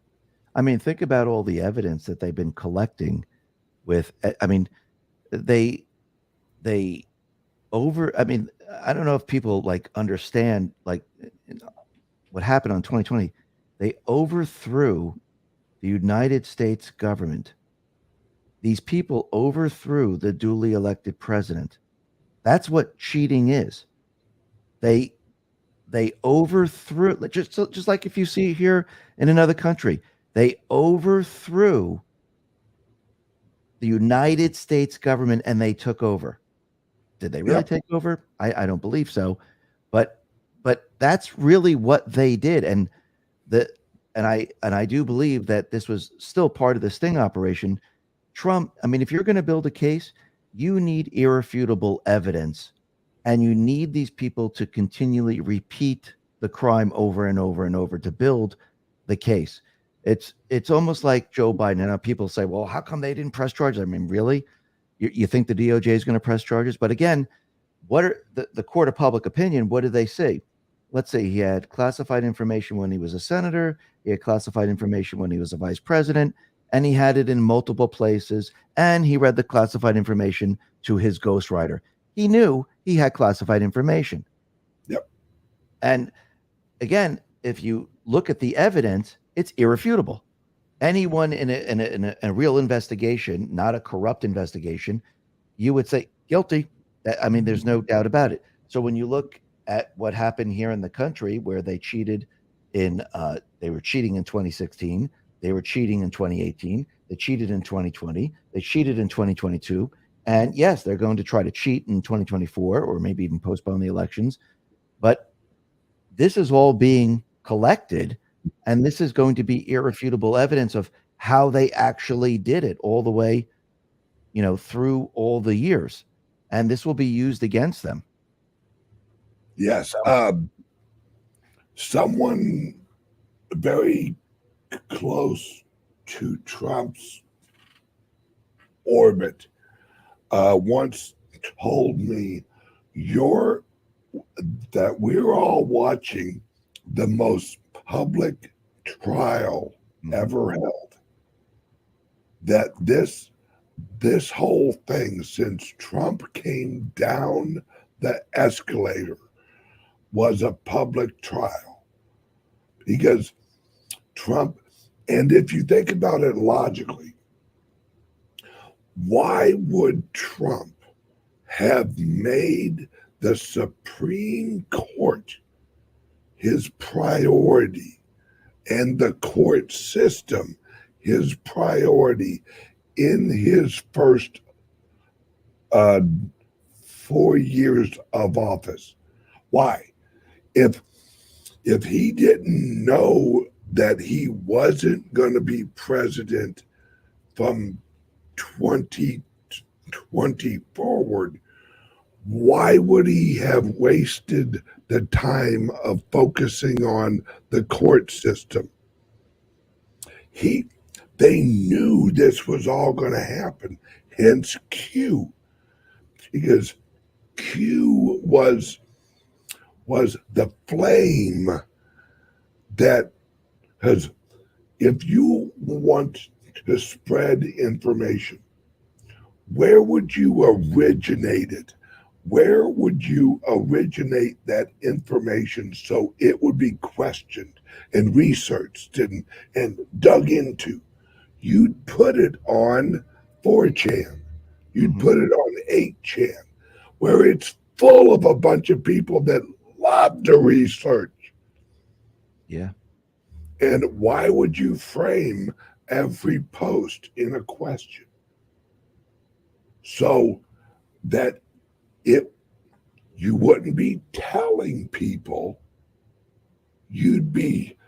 I mean, think about all the evidence that they've been collecting with, I mean, they I mean, I don't know if people like understand like what happened on 2020. They overthrew the United States government. These people overthrew the duly elected president. That's what cheating is. They overthrew, just like if you see here in another country, they overthrew the United States government and they took over. Did they really take over? I don't believe so, but that's really what they did, and I do believe that this was still part of the sting operation. Trump, I mean, if you're going to build a case, you need irrefutable evidence, and you need these people to continually repeat the crime over and over and over to build the case. It's almost like Joe Biden. And people say, well, how come they didn't press charges? I mean, really? You think the DOJ is going to press charges? But again, what are the court of public opinion? What did they say? Let's say he had classified information when he was a senator. He had classified information when he was a vice president, and he had it in multiple places. And he read the classified information to his ghostwriter. He knew he had classified information. Yep. And again, if you look at the evidence, it's irrefutable. Anyone in a real investigation, not a corrupt investigation, you would say guilty. I mean, there's no doubt about it. So when you look at what happened here in the country, where they cheated they were cheating in 2016, they were cheating in 2018, they cheated in 2020, they cheated in 2022, and yes, they're going to try to cheat in 2024 or maybe even postpone the elections. But this is all being collected, and this is going to be irrefutable evidence of how they actually did it all the way, through all the years. And this will be used against them. Yes. Someone very close to Trump's orbit once told me that we're all watching the most public trial ever held. That this whole thing, since Trump came down the escalator, was a public trial. Because Trump, and if you think about it logically, why would Trump have made the Supreme Court his priority and the court system his priority in his first 4 years of office? Why? If he didn't know that he wasn't going to be president from 2020 forward, why would he have wasted the time of focusing on the court system? They knew this was all going to happen, hence Q, because Q was the flame that has, if you want to spread information, where would you originate it? Where would you originate that information so it would be questioned and researched and dug into? You'd put it on 4chan. You'd put it on 8chan, where it's full of a bunch of people that love to research. Yeah. And why would you frame every post in a question? So that you wouldn't be telling people, you'd be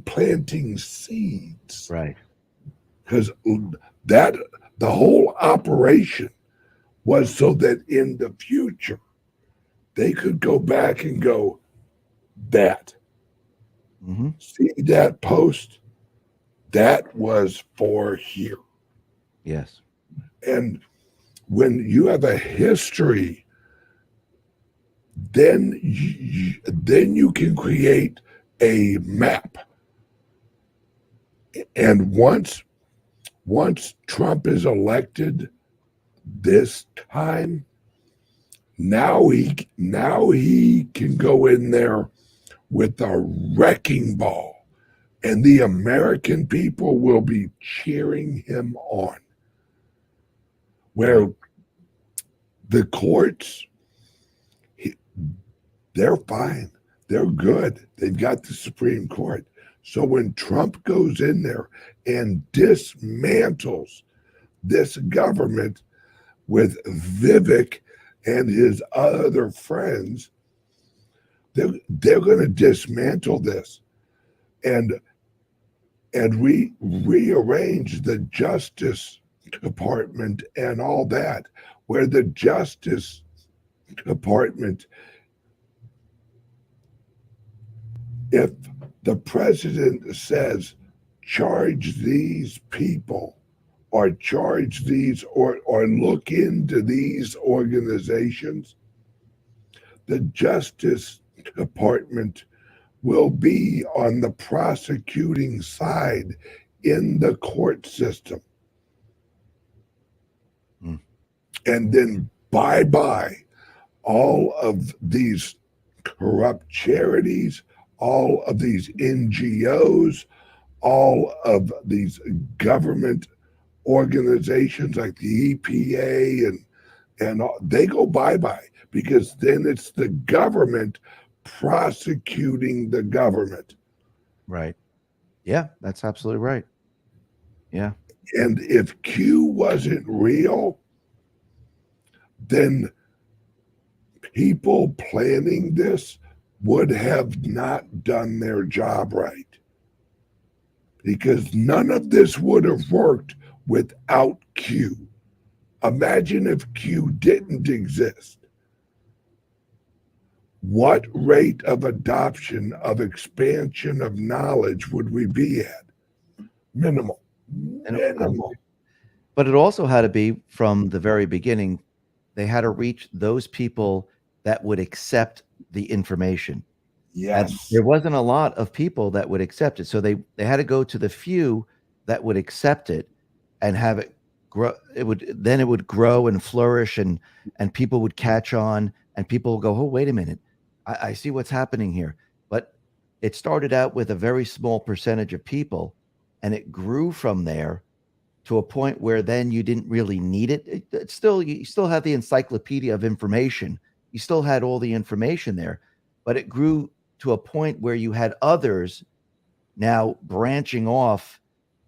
planting seeds. Right. because that the whole operation was so that in the future they could go back and go, that Mm-hmm. see that post, that was for here. Yes. And when you have a history, then you can create a map. And once Trump is elected this time, now he can go in there with a wrecking ball, and the American people will be cheering him on. Where the courts, they're fine, they're good. They've got the Supreme Court. So when Trump goes in there and dismantles this government with Vivek and his other friends, they're going to dismantle this and rearrange the Justice Department and all that, where the Justice Department, if the president says charge these people or charge these or look into these organizations, the Justice Department will be on the prosecuting side in the court system. Mm. And then bye bye all of these corrupt charities, all of these NGOs, all of these government organizations like the EPA and all, they go bye bye, because then it's the government prosecuting the government. Right. Yeah, that's absolutely right. Yeah. And if Q wasn't real, then people planning this would have not done their job right, because none of this would have worked without Q. Imagine if Q didn't exist. What rate of adoption, of expansion of knowledge would we be at? Minimal. Minimal. But it also had to be from the very beginning. They had to reach those people that would accept the information. And Yes. there wasn't a lot of people that would accept it. So they had to go to the few that would accept it and have it grow. It would grow and flourish, and people would catch on, and people would go, oh, wait a minute. I see what's happening here. But it started out with a very small percentage of people, and it grew from there to a point where then you didn't really need it. You still had the encyclopedia of information. You still had all the information there, but it grew to a point where you had others now branching off,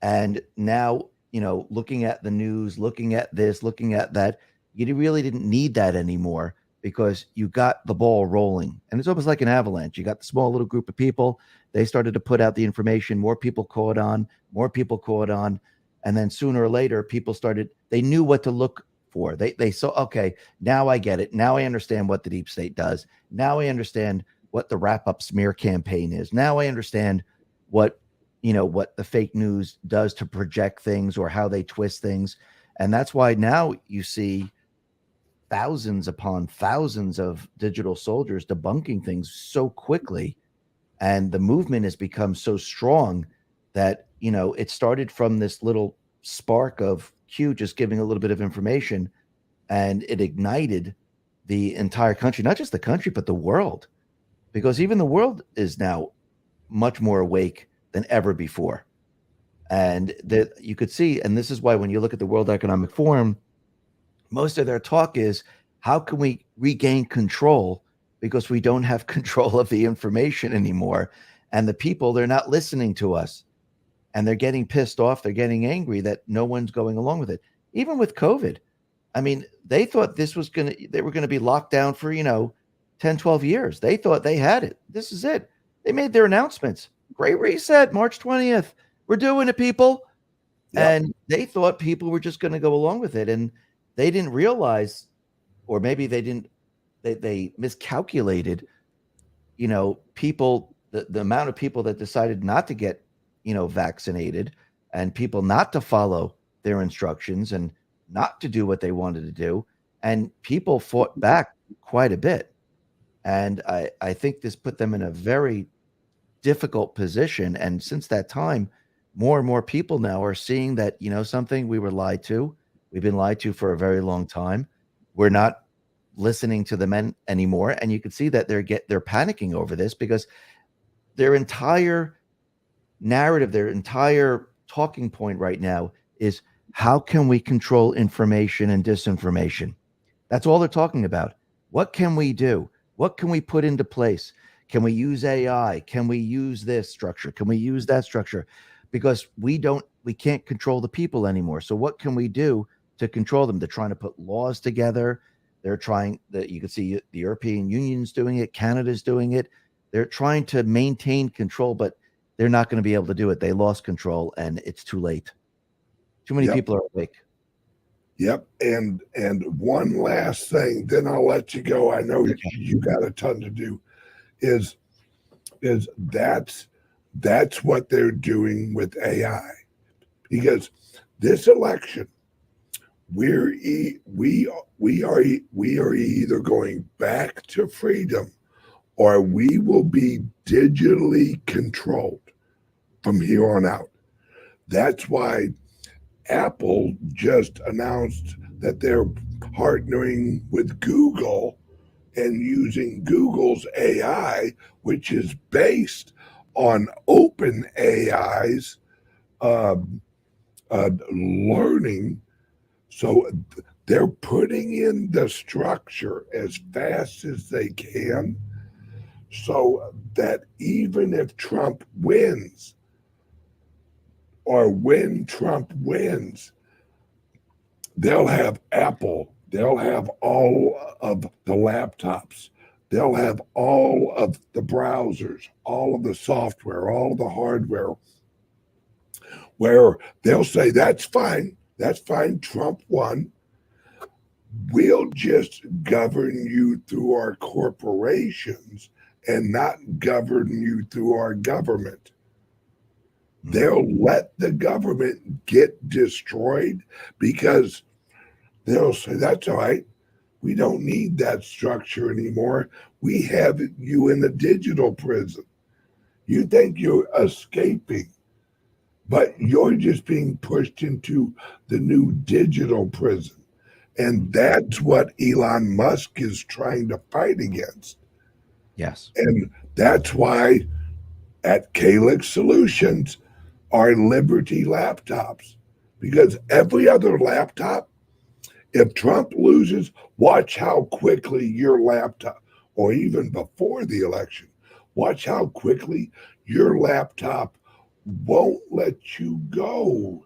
and now, looking at the news, looking at this, looking at that. You really didn't need that anymore, because you got the ball rolling. And it's almost like an avalanche. You got the small little group of people. They started to put out the information. More people caught on. And then sooner or later, they knew what to look for. They saw, okay, now I get it. Now I understand what the deep state does. Now I understand what the wrap-up smear campaign is. Now I understand what the fake news does to project things, or how they twist things. And that's why now you see thousands upon thousands of digital soldiers debunking things so quickly. And the movement has become so strong that, it started from this little spark of Q just giving a little bit of information, and it ignited the entire country, not just the country, but the world, because even the world is now much more awake than ever before. And that you could see, and this is why when you look at the World Economic Forum, most of their talk is, how can we regain control, because we don't have control of the information anymore. And the people, they're not listening to us, and they're getting pissed off. They're getting angry that no one's going along with it. Even with COVID, I mean, they thought they were going to be locked down for, 10, 12 years. They thought they had it. This is it. They made their announcements. Great reset, March 20th. We're doing it, people. Yep. And they thought people were just going to go along with it. And they didn't realize, or maybe they miscalculated, the amount of people that decided not to get, vaccinated, and people not to follow their instructions and not to do what they wanted to do. And people fought back quite a bit. And I think this put them in a very difficult position. And since that time, more and more people now are seeing that, something, we were lied to. We've been lied to for a very long time. We're not listening to the men anymore. And you can see that they're panicking over this because their entire narrative, their entire talking point right now is, how can we control information and disinformation? That's all they're talking about. What can we do? What can we put into place? Can we use AI? Can we use this structure? Can we use that structure? Because we can't control the people anymore. So what can we do to control them? They're trying to put laws together. They're trying that, you can see the European Union's doing it, Canada's doing it. They're trying to maintain control, but they're not going to be able to do it. They lost control and it's too late. Too many Yep. people are awake. Yep. And one last thing, then I'll let you go. I know you got a ton to do. Is that's what they're doing with AI, because this election, we are either going back to freedom, or we will be digitally controlled from here on out. That's why Apple just announced that they're partnering with Google and using Google's AI, which is based on OpenAI's learning. So they're putting in the structure as fast as they can, so that even if Trump wins, or when Trump wins, they'll have Apple, they'll have all of the laptops, they'll have all of the browsers, all of the software, all of the hardware, where they'll say, that's fine, Trump won. We'll just govern you through our corporations and not govern you through our government. They'll let the government get destroyed, because they'll say, that's all right. We don't need that structure anymore. We have you in a digital prison. You think you're escaping, but you're just being pushed into the new digital prison. And that's what Elon Musk is trying to fight against. Yes. And that's why at CALIX Solutions, our Liberty laptops, because every other laptop, if Trump loses, watch how quickly your laptop, or even before the election, watch how quickly your laptop won't let you go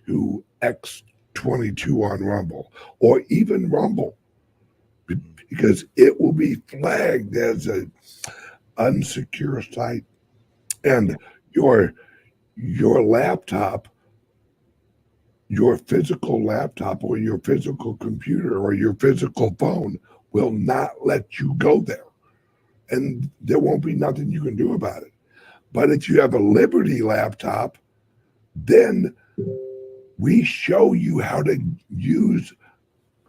to X22 on Rumble, or even Rumble, because it will be flagged as an unsecure site. And your laptop, your physical laptop, or your physical computer, or your physical phone will not let you go there. And there won't be nothing you can do about it. But if you have a Liberty laptop, then we show you how to use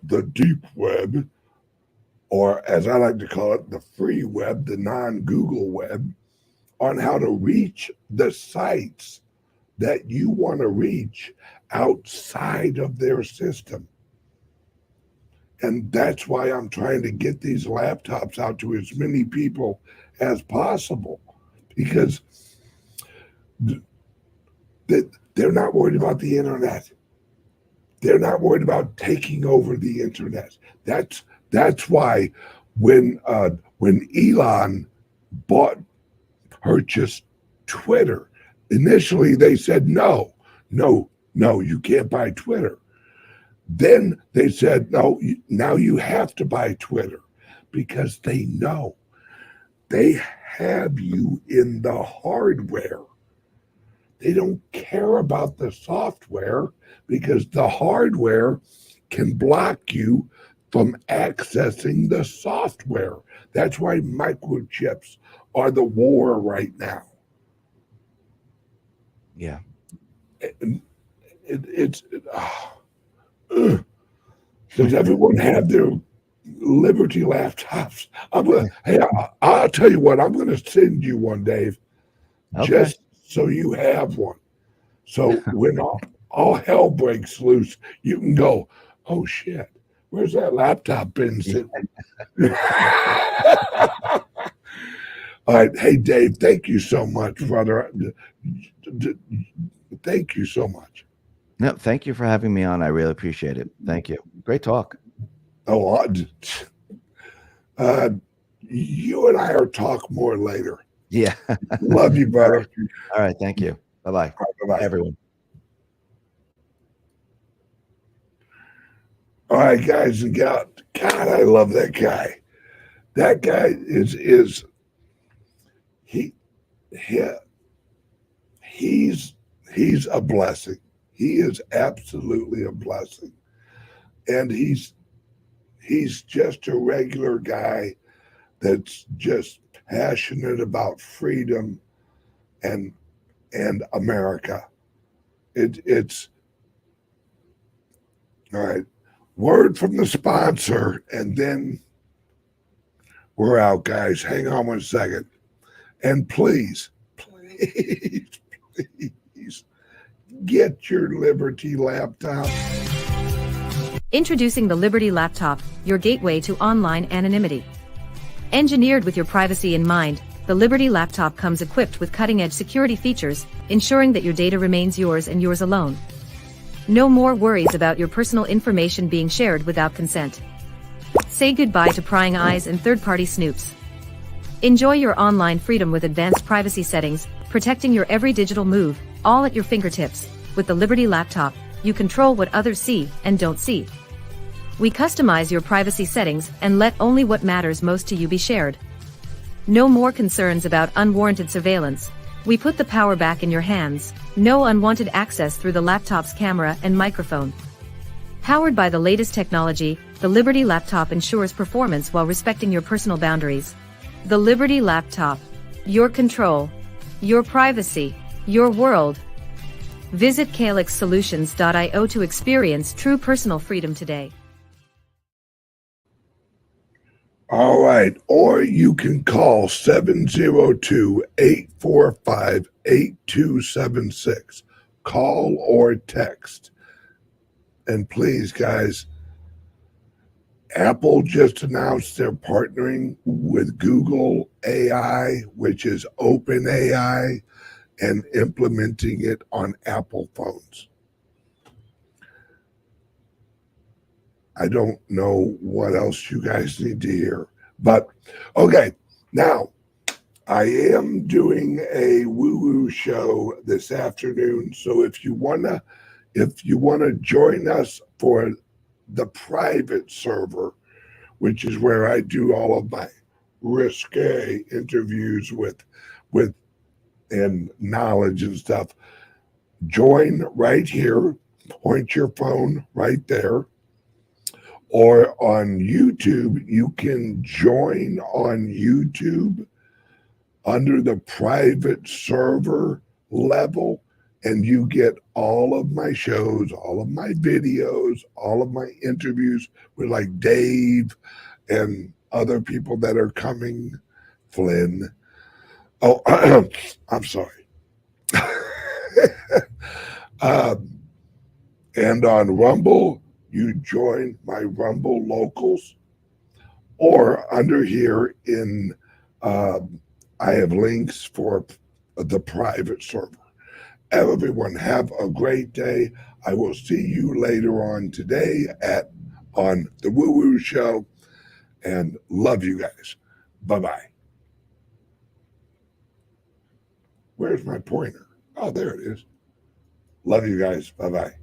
the deep web, or as I like to call it, the free web, the non-Google web, on how to reach the sites that you want to reach outside of their system. And that's why I'm trying to get these laptops out to as many people as possible, because they're not worried about the internet. They're not worried about taking over the internet. That's why when Elon purchased Twitter, initially they said no, you can't buy Twitter. Then they said, no, now you have to buy Twitter, because they know they have you in the hardware. They don't care about the software because the hardware can block you from accessing the software. That's why microchips are the war right now. Yeah. It's does everyone have their Liberty laptops? Hey, I'll tell you what. I'm gonna send you one, Dave, Okay. just so you have one. So when all hell breaks loose, you can go, oh shit, where's that laptop been sitting? All right. Hey, Dave, thank you so much, brother. Thank you so much. No, thank you for having me on. I really appreciate it. Thank you. Great talk. Oh, uh, you and I are talk more later. Yeah. Love you, brother. All right. Thank you. Bye-bye. Bye-bye. Everyone. All right, guys and gals. God, I love that guy. That guy is he, he he's a blessing. He is absolutely a blessing, and he's just a regular guy that's just passionate about freedom and America. It's all right. Word from the sponsor, and then we're out, guys. Hang on one second. And please, please get your Liberty laptop. Introducing the Liberty Laptop, your gateway to online anonymity. Engineered with your privacy in mind, the Liberty Laptop comes equipped with cutting-edge security features, ensuring that your data remains yours and yours alone. No more worries about your personal information being shared without consent. Say goodbye to prying eyes and third-party snoops. Enjoy your online freedom with advanced privacy settings, protecting your every digital move, all at your fingertips. With the Liberty Laptop, you control what others see and don't see. We customize your privacy settings and let only what matters most to you be shared. No more concerns about unwarranted surveillance. We put the power back in your hands. No unwanted access through the laptop's camera and microphone. Powered by the latest technology, the Liberty Laptop ensures performance while respecting your personal boundaries. The Liberty Laptop. Your control. Your privacy. Your world. Visit calixsolutions.io to experience true personal freedom today. All right. Or you can call 702-845-8276. Call or text. And please, guys, Apple just announced they're partnering with Google AI, which is OpenAI, and implementing it on Apple phones. I don't know what else you guys need to hear. But okay, now I am doing a woo-woo show this afternoon. So if you wanna join us for the private server, which is where I do all of my risque interviews with and knowledge and stuff, join right here. Point your phone right there. Or on YouTube, you can join on YouTube under the private server level, and you get all of my shows, all of my videos, all of my interviews with like Dave and other people that are coming, Flynn. Oh, I'm sorry. And on Rumble, you join my Rumble locals, or under here in I have links for the private server. Everyone have a great day. I will see you later on today on the Woo Woo Show, and love you guys. Bye-bye. Where's my pointer? Oh, there it is. Love you guys. Bye-bye.